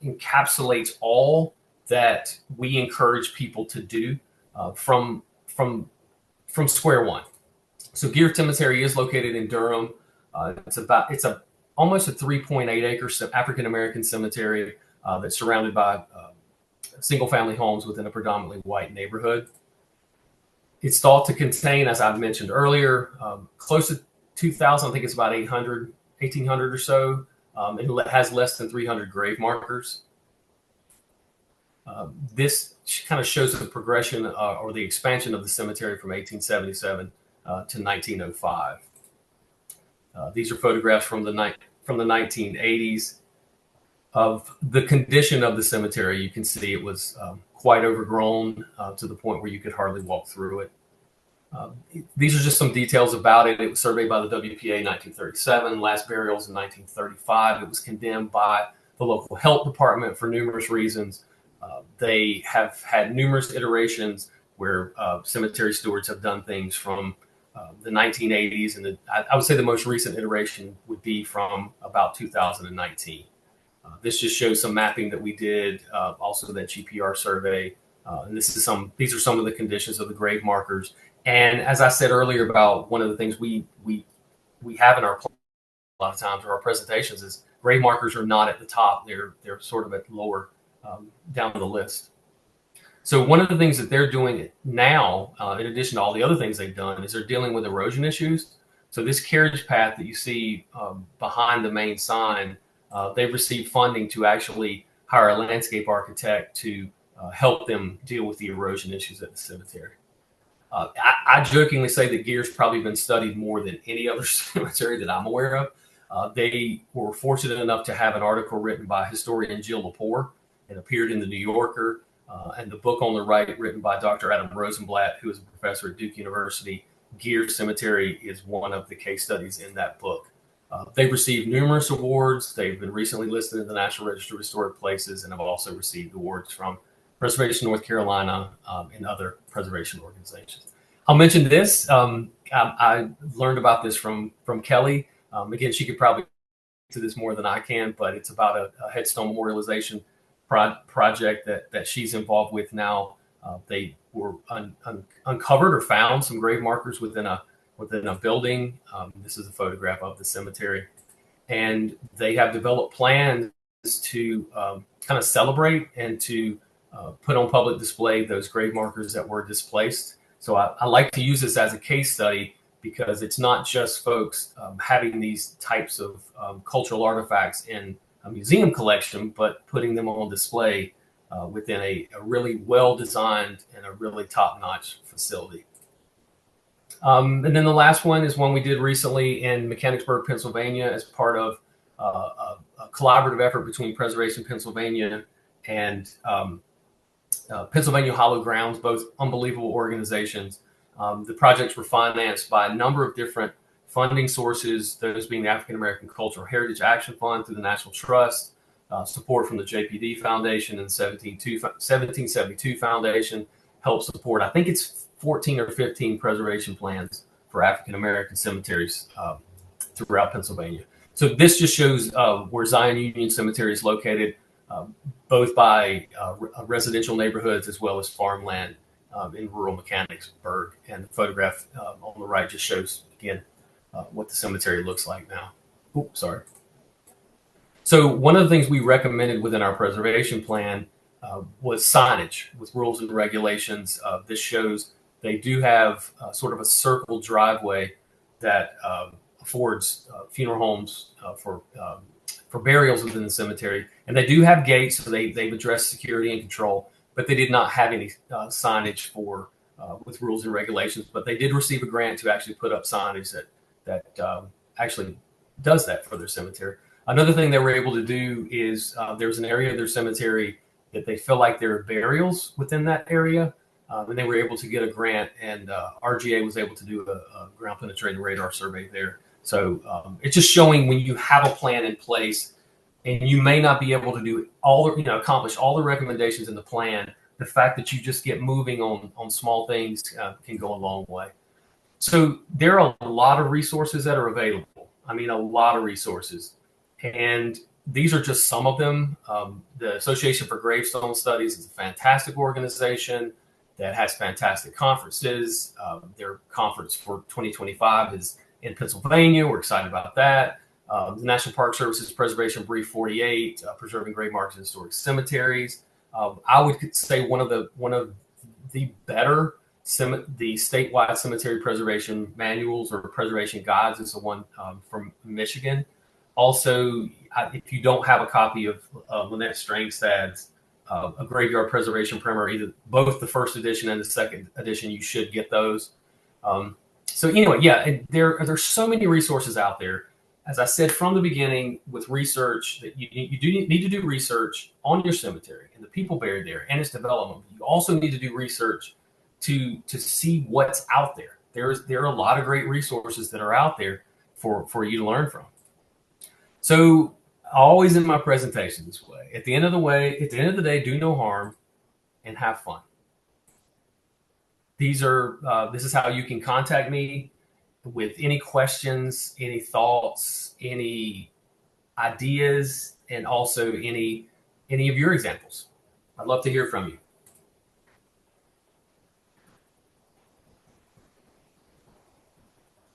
encapsulates all that we encourage people to do from square one. So Gear Cemetery is located in Durham. It's almost a 3.8 acre African American cemetery that's surrounded by single family homes within a predominantly white neighborhood. It's thought to contain, as I've mentioned earlier, close to 2,000. I think it's about 1,800 or so. It has less than 300 grave markers. This kind of shows the progression or the expansion of the cemetery from 1877 to 1905. These are photographs from the 1980s of the condition of the cemetery. You can see it was quite overgrown to the point where you could hardly walk through it. These are just some details about it. It was surveyed by the WPA in 1937, last burials in 1935. It was condemned by the local health department for numerous reasons. They have had numerous iterations where cemetery stewards have done things from the 1980s, and I would say the most recent iteration would be from about 2019. This just shows some mapping that we did, also that GPR survey, and these are some of the conditions of the grave markers. And as I said earlier, about one of the things we have in our a lot of times or our presentations is grave markers are not at the top; they're sort of at lower down the list. So one of the things that they're doing now, in addition to all the other things they've done, is they're dealing with erosion issues. So this carriage path that you see behind the main sign, they've received funding to actually hire a landscape architect to help them deal with the erosion issues at the cemetery. I jokingly say that Gear's probably been studied more than any other cemetery that I'm aware of. They were fortunate enough to have an article written by historian Jill Lepore. It appeared in the New Yorker, and the book on the right, written by Dr. Adam Rosenblatt, who is a professor at Duke University. Gear Cemetery is one of the case studies in that book. They've received numerous awards. They've been recently listed in the National Register of Historic Places and have also received awards from Preservation North Carolina and other preservation organizations. I'll mention this. I learned about this from Kelly. Again, she could probably to this more than I can, but it's about a headstone memorialization project that she's involved with now They were uncovered or found some grave markers within a building. This is a photograph of the cemetery, and they have developed plans to kind of celebrate and to put on public display those grave markers that were displaced. So I like to use this as a case study because it's not just folks having these types of cultural artifacts in a museum collection, but putting them on display within a really well-designed and a really top-notch facility. And then the last one is one we did recently in Mechanicsburg, Pennsylvania, as part of a collaborative effort between Preservation Pennsylvania and Pennsylvania Hollow Grounds, both unbelievable organizations. The projects were financed by a number of different funding sources, those being the African American Cultural Heritage Action Fund through the National Trust, support from the JPD Foundation and 1772 Foundation helped support, I think it's 14 or 15 preservation plans for African American cemeteries throughout Pennsylvania. So this just shows where Zion Union Cemetery is located, both by residential neighborhoods as well as farmland in rural Mechanicsburg. And the photograph on the right just shows, again, what the cemetery looks like now. Oops, sorry. So one of the things we recommended within our preservation plan was signage with rules and regulations. This shows they do have sort of a circle driveway that affords funeral homes for burials within the cemetery. And they do have gates, so they've addressed security and control, but they did not have any signage for with rules and regulations. But they did receive a grant to actually put up signage that actually does that for their cemetery. Another thing they were able to do is there's an area of their cemetery that they feel like there are burials within that area. And they were able to get a grant, and RGA was able to do a ground penetrating radar survey there. So it's just showing when you have a plan in place and you may not be able to do accomplish all the recommendations in the plan, the fact that you just get moving on small things can go a long way. So there are a lot of resources that are available. I mean, a lot of resources. And these are just some of them. The Association for Gravestone Studies is a fantastic organization that has fantastic conferences. Their conference for 2025 is in Pennsylvania. We're excited about that. The National Park Service's Preservation Brief 48, Preserving Grave Markers in Historic Cemeteries. I would say one of the better the statewide cemetery preservation manuals or preservation guides is the one from Michigan. Also, if you don't have a copy of Lynette Strangstad's a graveyard preservation primer, either both the first edition and the second edition, you should get those. So anyway, yeah, there's so many resources out there. As I said from the beginning, with research, that you do need to do research on your cemetery and the people buried there and its development. You also need to do research to see what's out there. There are a lot of great resources that are out there for you to learn from. So I always end my presentation this way. At the end of the day, do no harm and have fun. This is how you can contact me with any questions, any thoughts, any ideas, and also any of your examples. I'd love to hear from you.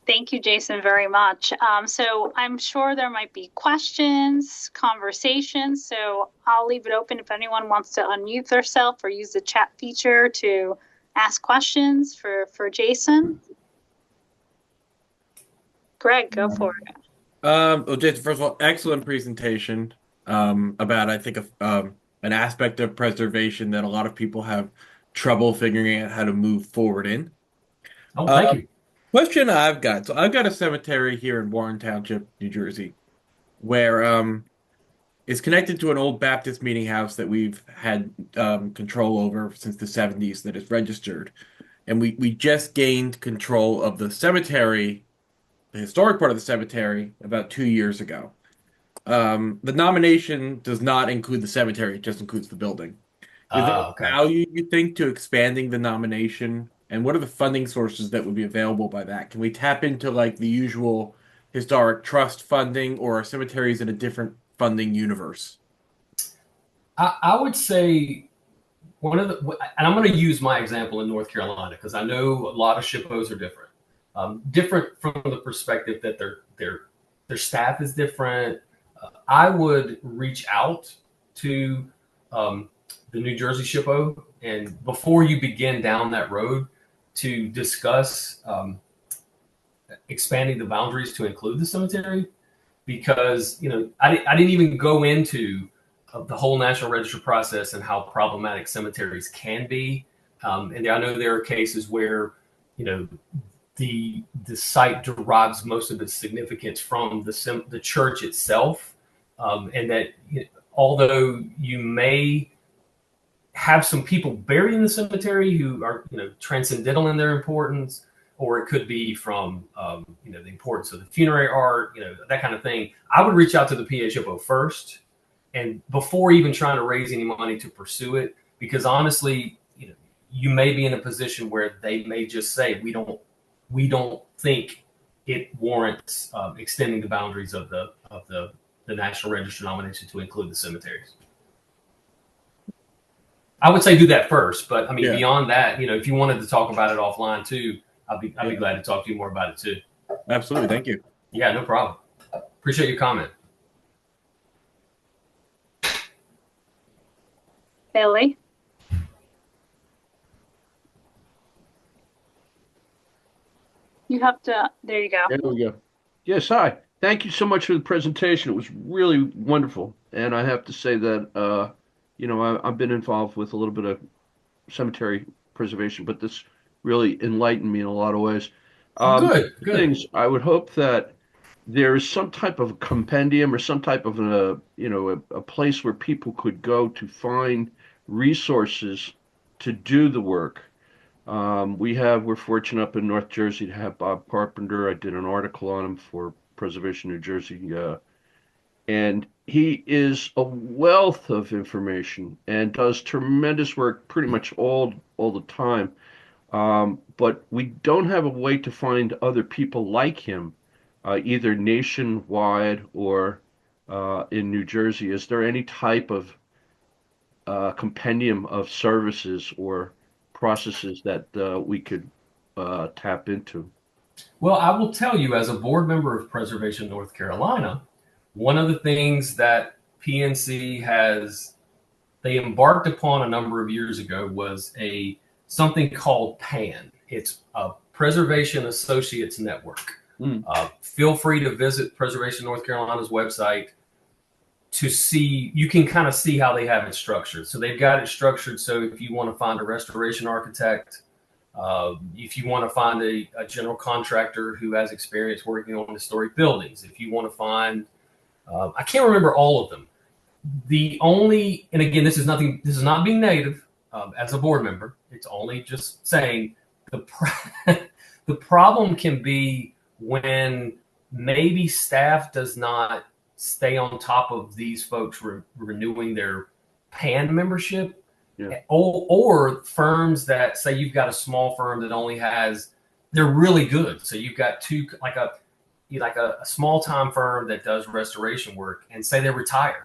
Thank you, Jason, very much. So I'm sure there might be questions, conversations. So I'll leave it open if anyone wants to unmute themselves or use the chat feature to ask questions for Jason. Greg, go for it. Well, Jason, first of all, excellent presentation about, I think, an aspect of preservation that a lot of people have trouble figuring out how to move forward in. Oh, thank you. Question I've got. So I've got a cemetery here in Warren Township, New Jersey, where it's connected to an old Baptist meeting house that we've had control over since the 70s that is registered. And we just gained control of the cemetery, the historic part of the cemetery, about 2 years ago. The nomination does not include the cemetery, it just includes the building. Is there value, you think, to expanding the nomination? And what are the funding sources that would be available by that? Can we tap into like the usual historic trust funding, or are cemeteries in a different funding universe? I would say and I'm going to use my example in North Carolina because I know a lot of SHPOs are different. Different from the perspective that their staff is different. I would reach out to the New Jersey SHPO, and before you begin down that road, to discuss expanding the boundaries to include the cemetery, because I didn't even go into the whole National Register process and how problematic cemeteries can be, and I know there are cases where the site derives most of its significance from the church itself, and that although you may have some people buried in the cemetery who are transcendental in their importance, or it could be from the importance of the funerary art, that kind of thing. I would reach out to the PHFO first, and before even trying to raise any money to pursue it, because honestly, you may be in a position where they may just say we don't think it warrants extending the boundaries of the National Register nomination to include the cemeteries. I would say do that first, but I mean, beyond that, if you wanted to talk about it offline too, I'd be glad to talk to you more about it too. Absolutely. Thank you. Yeah, no problem. Appreciate your comment. Billy? You have to, there you go. There we go. Yes, hi. Thank you so much for the presentation. It was really wonderful. And I have to say that, I've been involved with a little bit of cemetery preservation, but this really enlightened me in a lot of ways. Good. Things I would hope that there is some type of compendium or some type of a place where people could go to find resources to do the work. We're fortunate up in North Jersey to have Bob Carpenter. I did an article on him for Preservation New Jersey, and he is a wealth of information and does tremendous work pretty much all the time. But we don't have a way to find other people like him, either nationwide or in New Jersey. Is there any type of compendium of services or processes that we could tap into? Well, I will tell you, as a board member of Preservation North Carolina, one of the things that PNC they embarked upon a number of years ago was something called PAN. It's a Preservation Associates Network. Feel free to visit Preservation North Carolina's website to see. You can kind of see how they have it structured. So they've got it structured so if you want to find a restoration architect, if you want to find a general contractor who has experience working on historic buildings, if you want to find, I can't remember all of them. And again, this is not being negative as a board member. It's only just saying the problem can be when maybe staff does not stay on top of these folks renewing their PAN membership. Yeah. Or firms that say you've got a small firm that they're really good. So you've got like a small time firm that does restoration work, and say they retire.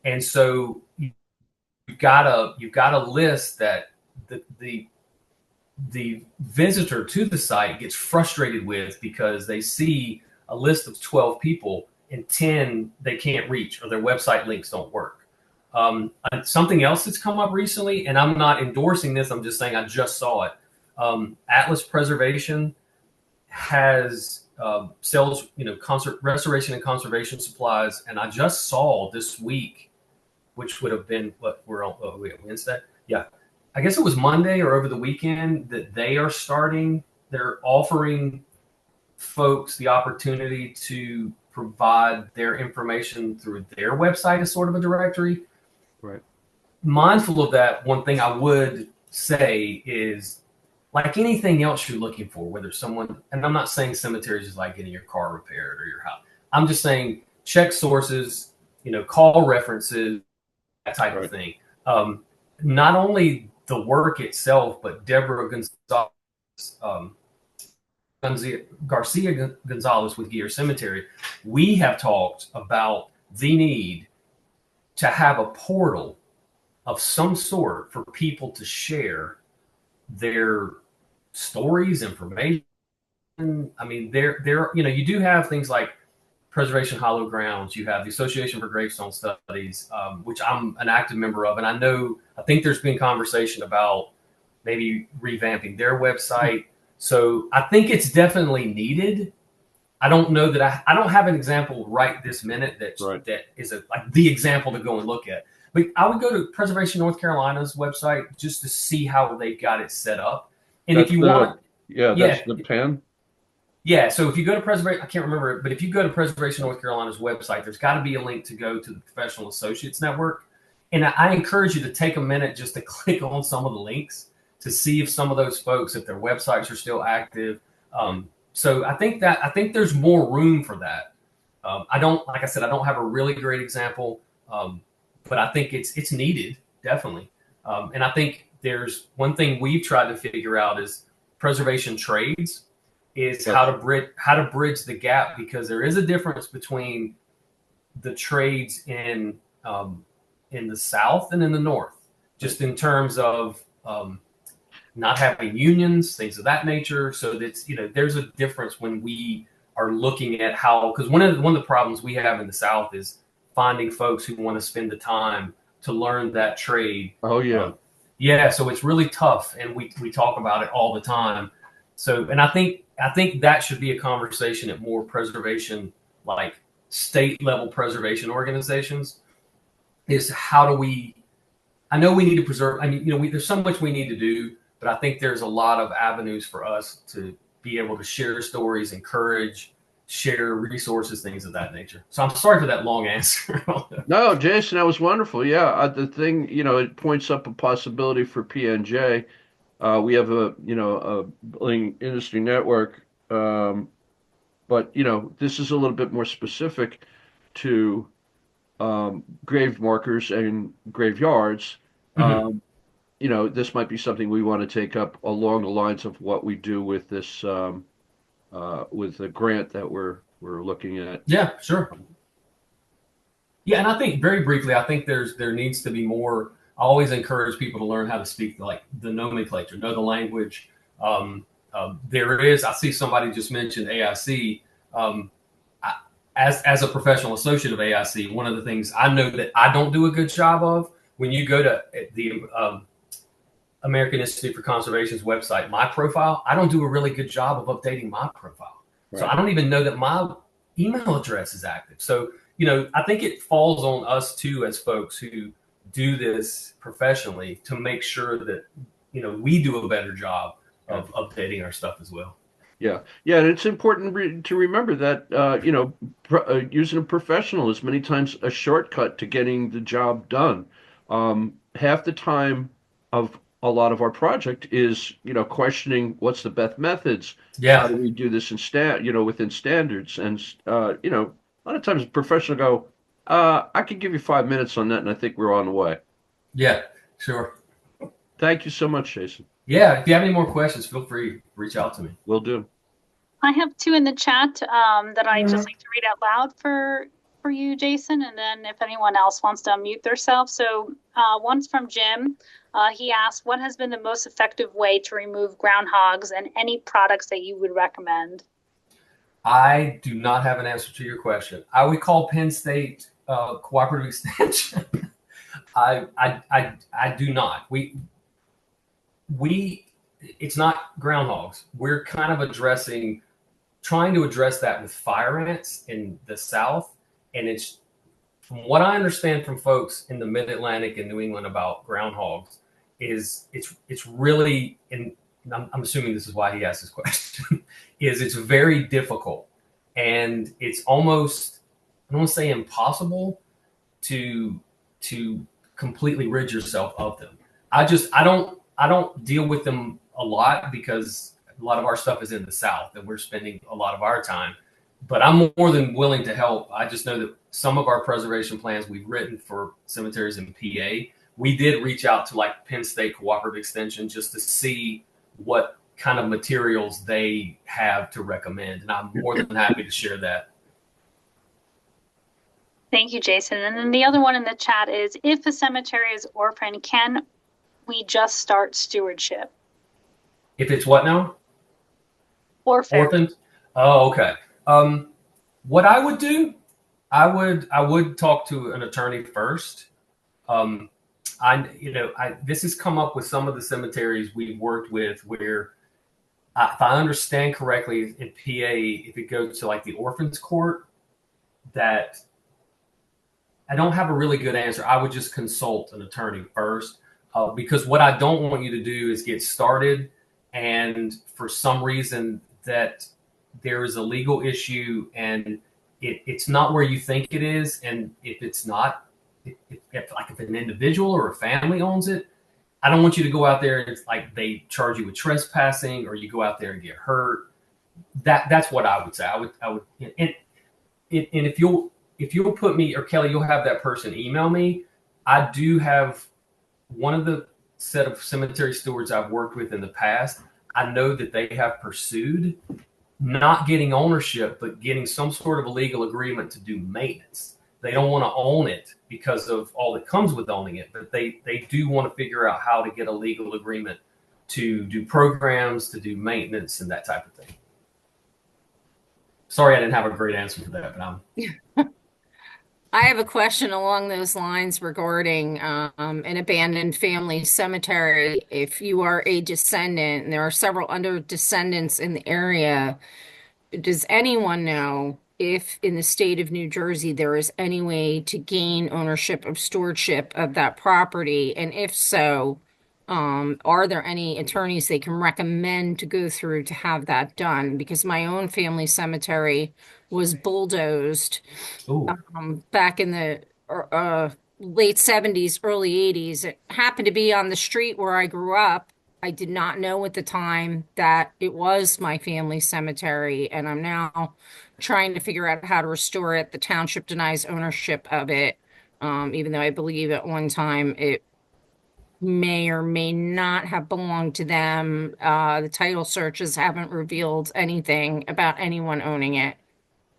And so you've got a list that the visitor to the site gets frustrated with because they see a list of 12 people and 10 they can't reach, or their website links don't work. Something else that's come up recently, and I'm not endorsing this, I'm just saying I just saw it. Atlas Preservation sells restoration and conservation supplies, and I just saw this week, which would have been Wednesday. Yeah, I guess it was Monday or over the weekend, that they're offering folks the opportunity to provide their information through their website as sort of a directory. Right. Mindful of that, one thing I would say is, like anything else you're looking for, whether someone, and I'm not saying cemeteries is like getting your car repaired or your house. I'm just saying check sources, call references, that type of thing. Not only the work itself, but Deborah Garcia Gonzalez with Gear Cemetery, we have talked about the need to have a portal of some sort for people to share their stories, information. I mean, you do have things like Preservation Hollow Grounds. You have the Association for Gravestone Studies, which I'm an active member of, and I think there's been conversation about maybe revamping their website. So I think it's definitely needed. I don't know that I don't have an example right this minute that is like the example to go and look at. But I would go to Preservation North Carolina's website just to see how they got it set up. And That's if you want, that's the pen. Yeah, so if you go to Preservation, I can't remember it, but if you go to Preservation North Carolina's website, there's got to be a link to go to the Professional Associates Network. And I encourage you to take a minute just to click on some of the links to see if some of those folks, if their websites are still active. So I think there's more room for that. Like I said, I don't have a really great example, but I think it's needed, definitely. And I think there's one thing we've tried to figure out is preservation trades. Is how to bridge the gap, because there is a difference between the trades in the South and in the North, just in terms of not having unions, things of that nature. So that's, there's a difference when we are looking at how, because one of the problems we have in the South is finding folks who want to spend the time to learn that trade. Oh yeah. Yeah. So it's really tough, and we talk about it all the time. So, and I think that should be a conversation at more preservation, like state level preservation organizations, is how do I know we need to preserve, there's so much we need to do, but I think there's a lot of avenues for us to be able to share stories, encourage, share resources, things of that nature. So I'm sorry for that long answer. No, Jason, that was wonderful. Yeah, the thing, it points up a possibility for PNJ. We have a building industry network, but this is a little bit more specific to grave markers and graveyards. Mm-hmm. This might be something we want to take up along the lines of what we do with this with the grant that we're looking at. Yeah, sure. Yeah, and I think very briefly, I think there needs to be more. I always encourage people to learn how to speak like the nomenclature, know the language. I see somebody just mentioned AIC. As a professional associate of AIC, one of the things I know that I don't do a good job of, when you go to the American Institute for Conservation's website, my profile, I don't do a really good job of updating my profile. Right. So I don't even know that my email address is active. So, I think it falls on us too, as folks who do this professionally, to make sure that, we do a better job of updating our stuff as well. Yeah. Yeah. And it's important to remember that, using a professional is many times a shortcut to getting the job done. Half the time of a lot of our project is, questioning what's the best methods. Yeah. How do we do this within standards? And, a lot of times a professional go, I could give you 5 minutes on that, and I think we're on the way. Yeah, sure. Thank you so much, Jason. Yeah, if you have any more questions, feel free to reach out to me. Will do. I have two in the chat that I just like to read out loud for you, Jason, and then if anyone else wants to unmute themselves. So one's from Jim. He asked, what has been the most effective way to remove groundhogs, and any products that you would recommend? I do not have an answer to your question. I would call Penn State Cooperative Extension. I do not. It's not groundhogs. We're kind of trying to address that with fire ants in the South. And it's, from what I understand from folks in the Mid-Atlantic and New England about groundhogs, is it's really, and I'm assuming this is why he asked this question, is it's very difficult. And it's almost, I don't want to say impossible to completely rid yourself of them. I don't deal with them a lot, because a lot of our stuff is in the South and we're spending a lot of our time, but I'm more than willing to help. I just know that some of our preservation plans we've written for cemeteries in PA, we did reach out to like Penn State Cooperative Extension just to see what kind of materials they have to recommend. And I'm more than happy to share that. Thank you, Jason. And then the other one in the chat is, if a cemetery is orphan, can we just start stewardship? If it's what now? Orphan. Orphans? Oh, okay. What I would do, I would talk to an attorney first. This has come up with some of the cemeteries we've worked with where, if I understand correctly, in PA, if it goes to like the orphans court, that I don't have a really good answer. I would just consult an attorney first, because what I don't want you to do is get started, and for some reason that there is a legal issue and it's not where you think it is, and if it's not, if an individual or a family owns it, I don't want you to go out there and it's like they charge you with trespassing, or you go out there and get hurt. That's what I would say. I would, and if you'll put me, or Kelly, you'll have that person email me. I do have one of the set of cemetery stewards I've worked with in the past. I know that they have pursued not getting ownership, but getting some sort of a legal agreement to do maintenance. They don't want to own it because of all that comes with owning it, but they do want to figure out how to get a legal agreement to do programs, to do maintenance, and that type of thing. Sorry, I didn't have a great answer for that, but I have a question along those lines regarding an abandoned family cemetery. If you are a descendant, and there are several other descendants in the area, does anyone know if in the state of New Jersey there is any way to gain ownership of stewardship of that property? And if so, are there any attorneys they can recommend to go through to have that done? Because my own family cemetery was bulldozed back in the late 70s, early 80s. It happened to be on the street where I grew up. I did not know at the time that it was my family cemetery, and I'm now trying to figure out how to restore it. The township denies ownership of it, even though I believe at one time it may or may not have belonged to them. The title searches haven't revealed anything about anyone owning it.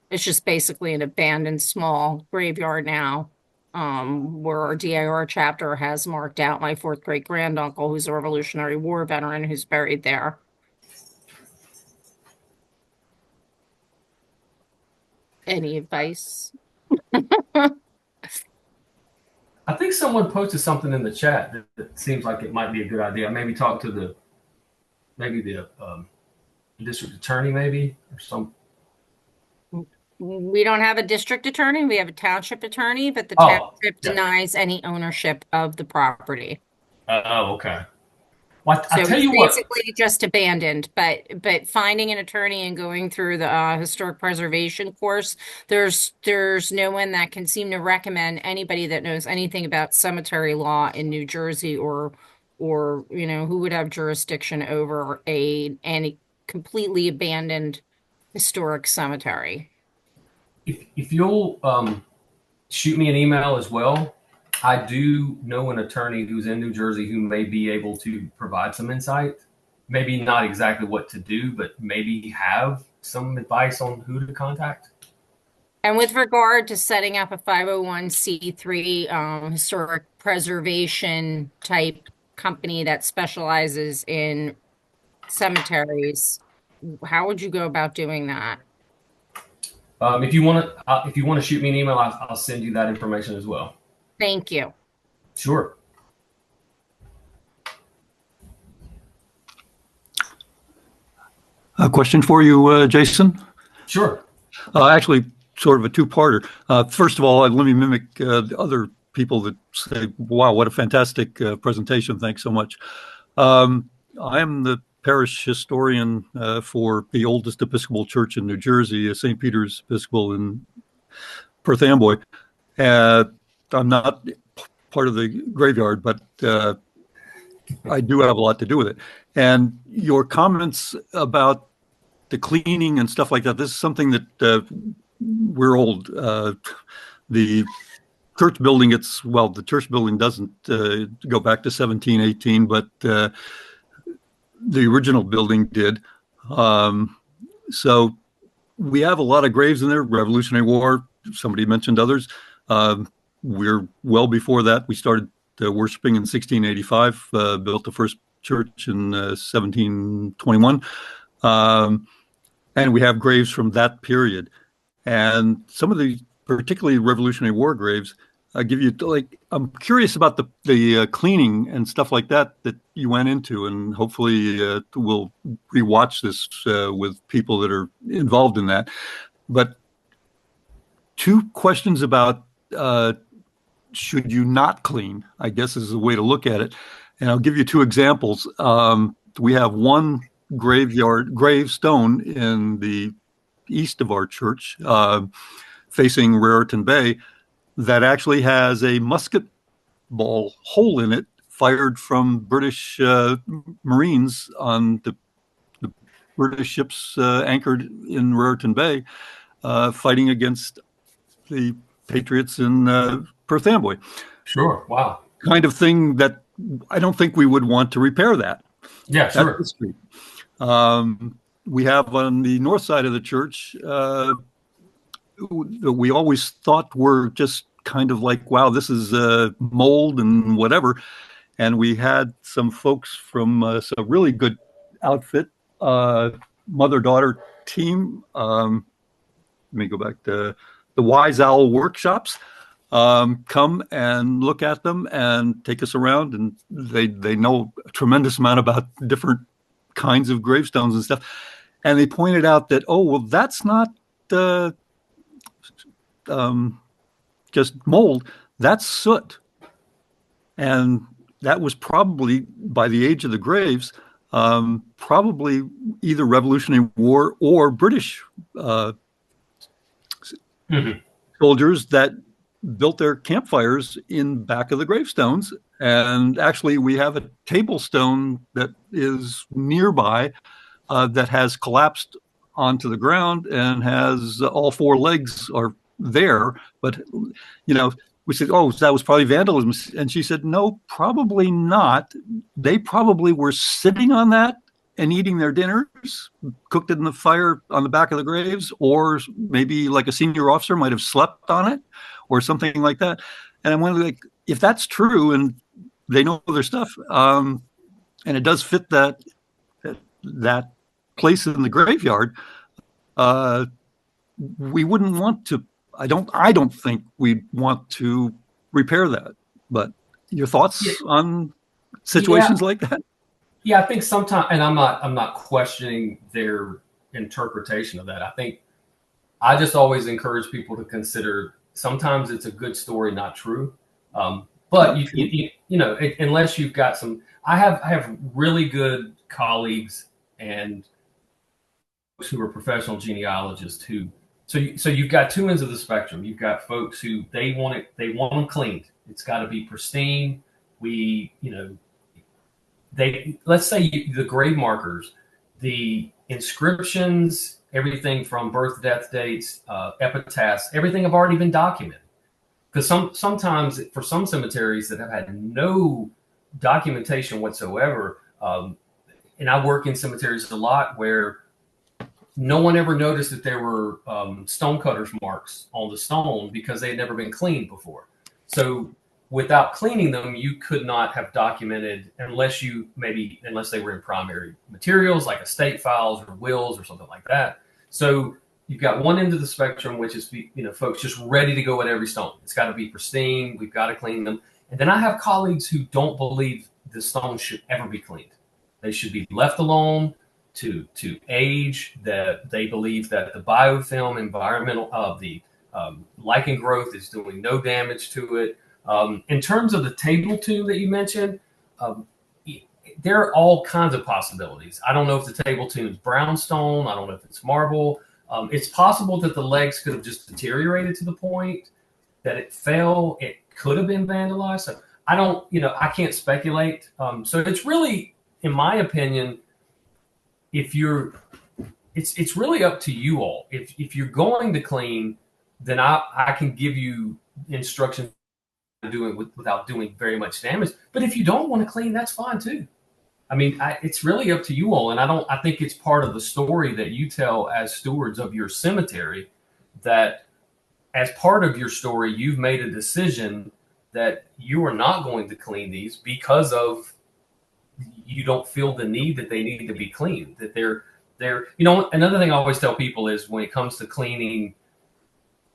It's just basically an abandoned small graveyard now, where our DIR chapter has marked out my fourth great granduncle, who's a Revolutionary War veteran, who's buried there. Any advice? I think someone posted something in the chat that seems like it might be a good idea. Maybe talk to the district attorney, maybe, or some. We don't have a district attorney. We have a township attorney, but the township denies any ownership of the property. Oh, okay. Well, So I tell you it's what. basically just abandoned, but finding an attorney and going through the historic preservation course, there's no one that can seem to recommend anybody that knows anything about cemetery law in New Jersey, or who would have jurisdiction over any completely abandoned historic cemetery. If you'll shoot me an email as well, I do know an attorney who's in New Jersey who may be able to provide some insight. Maybe not exactly what to do, but maybe have some advice on who to contact. And with regard to setting up a 501c3 historic preservation type company that specializes in cemeteries, how would you go about doing that? If you want to shoot me an email, I'll send you that information as well. Thank you. Sure. A question for you, Jason. Sure. Actually, sort of a two-parter. First of all, let me mimic the other people that say, wow, what a fantastic presentation. Thanks so much. I am the parish historian for the oldest Episcopal church in New Jersey, St. Peter's Episcopal in Perth Amboy. I'm not part of the graveyard, but I do have a lot to do with it. And your comments about the cleaning and stuff like that, this is something that we're old. The church building, the church building doesn't go back to 1718, but the original building did. So we have a lot of graves in there, Revolutionary War, somebody mentioned others. We're well before that. We started worshiping in 1685, built the first church in 1721. And we have graves from that period. And some of the particularly Revolutionary War graves give you, like, I'm curious about the cleaning and stuff like that you went into, and hopefully we'll rewatch this with people that are involved in that. But two questions about should you not clean, I guess is a way to look at it. And I'll give you two examples. We have one gravestone in the east of our church, facing Raritan Bay, that actually has a musket ball hole in it fired from British Marines on the British ships anchored in Raritan Bay, fighting against the Patriots in Perth Amboy. Sure. Wow. Kind of thing that I don't think we would want to repair that. Yeah, sure. That's history. We have on the north side of the church, we always thought were just kind of like, wow, this is mold and whatever. And we had some folks from a really good outfit, mother-daughter team. Let me go back to the Wise Owl workshops. Come and look at them and take us around, and they know a tremendous amount about different kinds of gravestones and stuff. And they pointed out that, oh, well, that's not just mold, that's soot. And that was probably, by the age of the graves, probably either Revolutionary War or British soldiers that built their campfires in back of the gravestones. And actually, we have a table stone that is nearby that has collapsed onto the ground and has all four legs are there. But, you know, we said, oh, that was probably vandalism. And she said, no, probably not. They probably were sitting on that and eating their dinners, cooked it in the fire on the back of the graves, or maybe like a senior officer might have slept on it or something like that. And I'm wondering, like, if that's true and they know their stuff, and it does fit that place in the graveyard, we wouldn't want to. I don't think we'd want to repair that. But your thoughts on situations like that? Yeah, I think sometimes, and I'm not questioning their interpretation of that. I just always encourage people to consider sometimes it's a good story, not true. But you know, unless you've got some, I have really good colleagues and folks who are professional genealogists who, so you've got two ends of the spectrum. You've got folks who they want them cleaned. It's got to be pristine. Let's say the grave markers, the inscriptions, everything from birth, death dates, epitaphs, everything have already been documented. Because sometimes for some cemeteries that have had no documentation whatsoever, and I work in cemeteries a lot where no one ever noticed that there were stonecutters marks on the stone because they had never been cleaned before. So without cleaning them, you could not have documented unless they were in primary materials like estate files or wills or something like that. So you've got one end of the spectrum, which is, folks just ready to go at every stone. It's got to be pristine. We've got to clean them. And then I have colleagues who don't believe the stones should ever be cleaned. They should be left alone to age, that they believe that the biofilm environmental of the lichen growth is doing no damage to it. In terms of the table tomb that you mentioned, there are all kinds of possibilities. I don't know if the table tomb is brownstone. I don't know if it's marble. It's possible that the legs could have just deteriorated to the point that it fell. It could have been vandalized. So I can't speculate. So it's really, in my opinion, it's really up to you all. If you're going to clean, then I can give you instructions to do it without doing very much damage. But if you don't want to clean, that's fine too. I mean, it's really up to you all. And I think it's part of the story that you tell as stewards of your cemetery, that as part of your story, you've made a decision that you are not going to clean these because of you don't feel the need that they need to be cleaned. That they're another thing I always tell people is when it comes to cleaning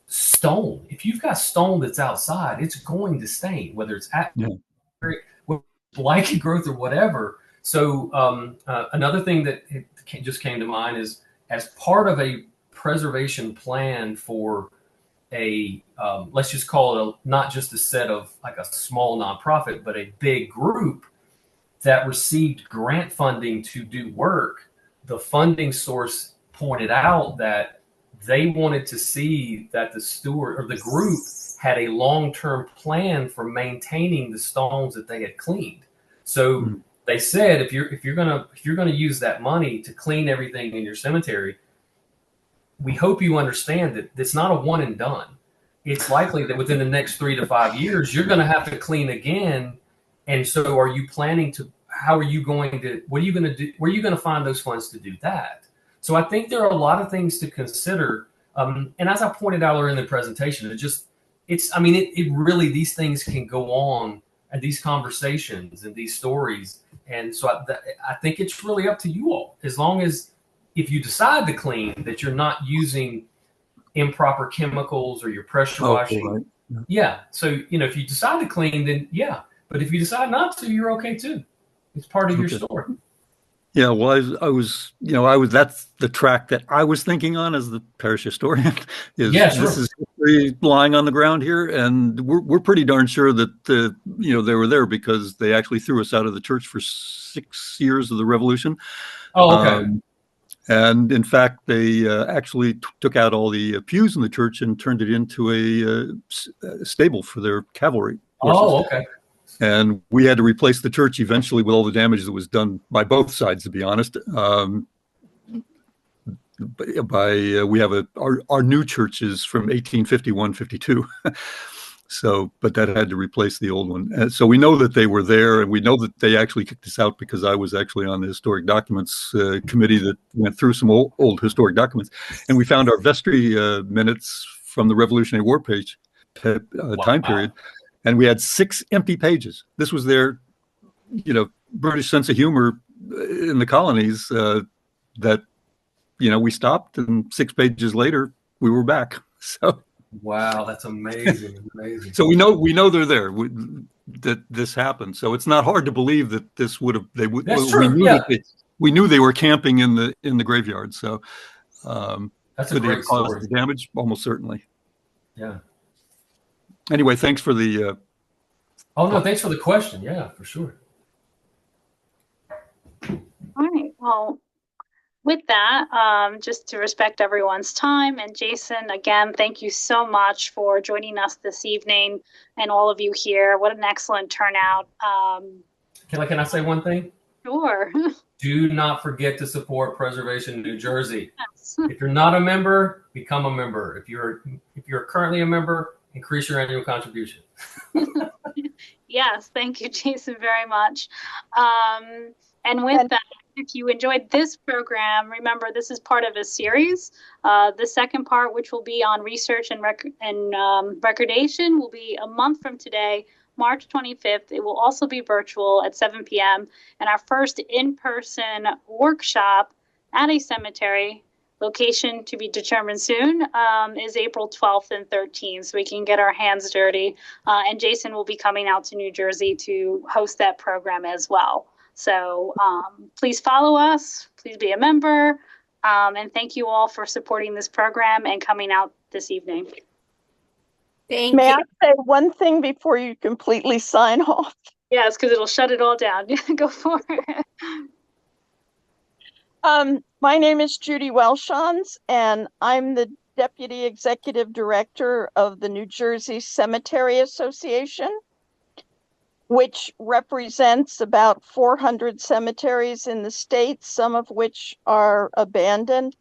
stone, if you've got stone that's outside, it's going to stain, whether it's lichen growth or whatever. So another thing that just came to mind is as part of a preservation plan for a let's just call it not just a set of like a small nonprofit, but a big group that received grant funding to do work. The funding source pointed out that they wanted to see that the steward or the group had a long-term plan for maintaining the stones that they had cleaned. So they said, if you're gonna use that money to clean everything in your cemetery, we hope you understand that it's not a one and done. It's likely that within the next 3 to 5 years, you're going to have to clean again. And so are you planning to, what are you going to do? Where are you going to find those funds to do that? So I think there are a lot of things to consider. And as I pointed out earlier in the presentation, it really, these things can go on and these conversations and these stories. And so I think it's really up to you all, as long as if you decide to clean, that you're not using improper chemicals or you're pressure washing. Right. Yeah. So, if you decide to clean, then yeah. But if you decide not to, you're okay too. It's part of your story. Yeah, well, I was, that's the track that I was thinking on as the parish historian. This is history lying on the ground here, and we're pretty darn sure that they were there because they actually threw us out of the church for 6 years of the Revolution. Oh, okay. And in fact, they actually took out all the pews in the church and turned it into a stable for their cavalry horses. Oh, okay. And we had to replace the church eventually with all the damage that was done by both sides, to be honest. We have our new church is from 1851-52. So, but that had to replace the old one. And so we know that they were there, and we know that they actually kicked us out because I was actually on the historic documents committee that went through some old historic documents, and we found our vestry minutes from the Revolutionary War time period, and we had 6 empty pages. This was their, British sense of humor in the colonies that, we stopped, and 6 pages later we were back. So. Wow, that's amazing! Amazing. So we know they're there. That this happened. So it's not hard to believe that this would have. That's true. We knew they were camping in the graveyard. So that's a great story. The damage, almost certainly. Yeah. Anyway, thanks for the. Thanks for the question. Yeah, for sure. All right. Well. With that, just to respect everyone's time, and Jason, again, thank you so much for joining us this evening, and all of you here. What an excellent turnout. Can I say one thing? Sure. Do not forget to support Preservation New Jersey. Yes. If you're not a member, become a member. If you're currently a member, increase your annual contribution. Yes, thank you, Jason, very much. And with that, if you enjoyed this program, remember this is part of a series. The second part, which will be on research and recordation, will be a month from today, March 25th. It will also be virtual at 7 p.m. And our first in-person workshop at a cemetery, location to be determined soon, is April 12th and 13th, so we can get our hands dirty. And Jason will be coming out to New Jersey to host that program as well. So please follow us, please be a member, and thank you all for supporting this program and coming out this evening. Thank May you. I say one thing before you completely sign off? Yes, because it'll shut it all down. Go for it. My name is Judy Welshons, and I'm the Deputy Executive Director of the New Jersey Cemetery Association, which represents about 400 cemeteries in the state, some of which are abandoned.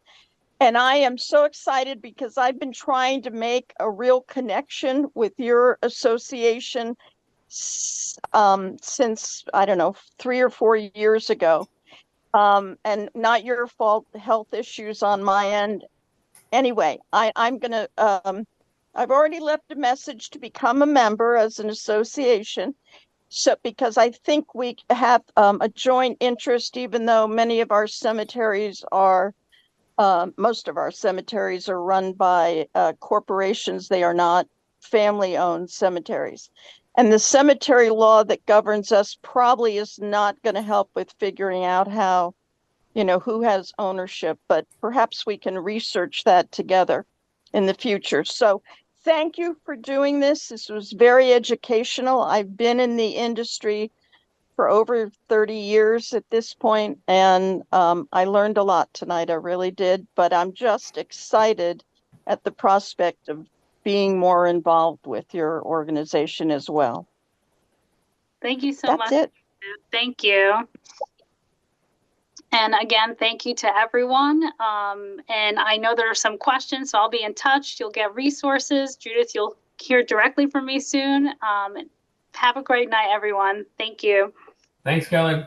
And I am so excited because I've been trying to make a real connection with your association since, I don't know, 3 or 4 years ago. And not your fault, health issues on my end. Anyway, I'm going to I've already left a message to become a member as an association. So, because I think we have a joint interest, even though many of our cemeteries are, most of our cemeteries are run by corporations. They are not family-owned cemeteries. And the cemetery law that governs us probably is not going to help with figuring out how, who has ownership, but perhaps we can research that together in the future. So thank you for doing this. This was very educational. I've been in the industry for over 30 years at this point, and I learned a lot tonight. I really did, but I'm just excited at the prospect of being more involved with your organization as well. Thank you so That's much. it. Thank you. And again, thank you to everyone. And I know there are some questions, so I'll be in touch. You'll get resources. Judith, you'll hear directly from me soon. Have a great night, everyone. Thank you. Thanks, Kelly.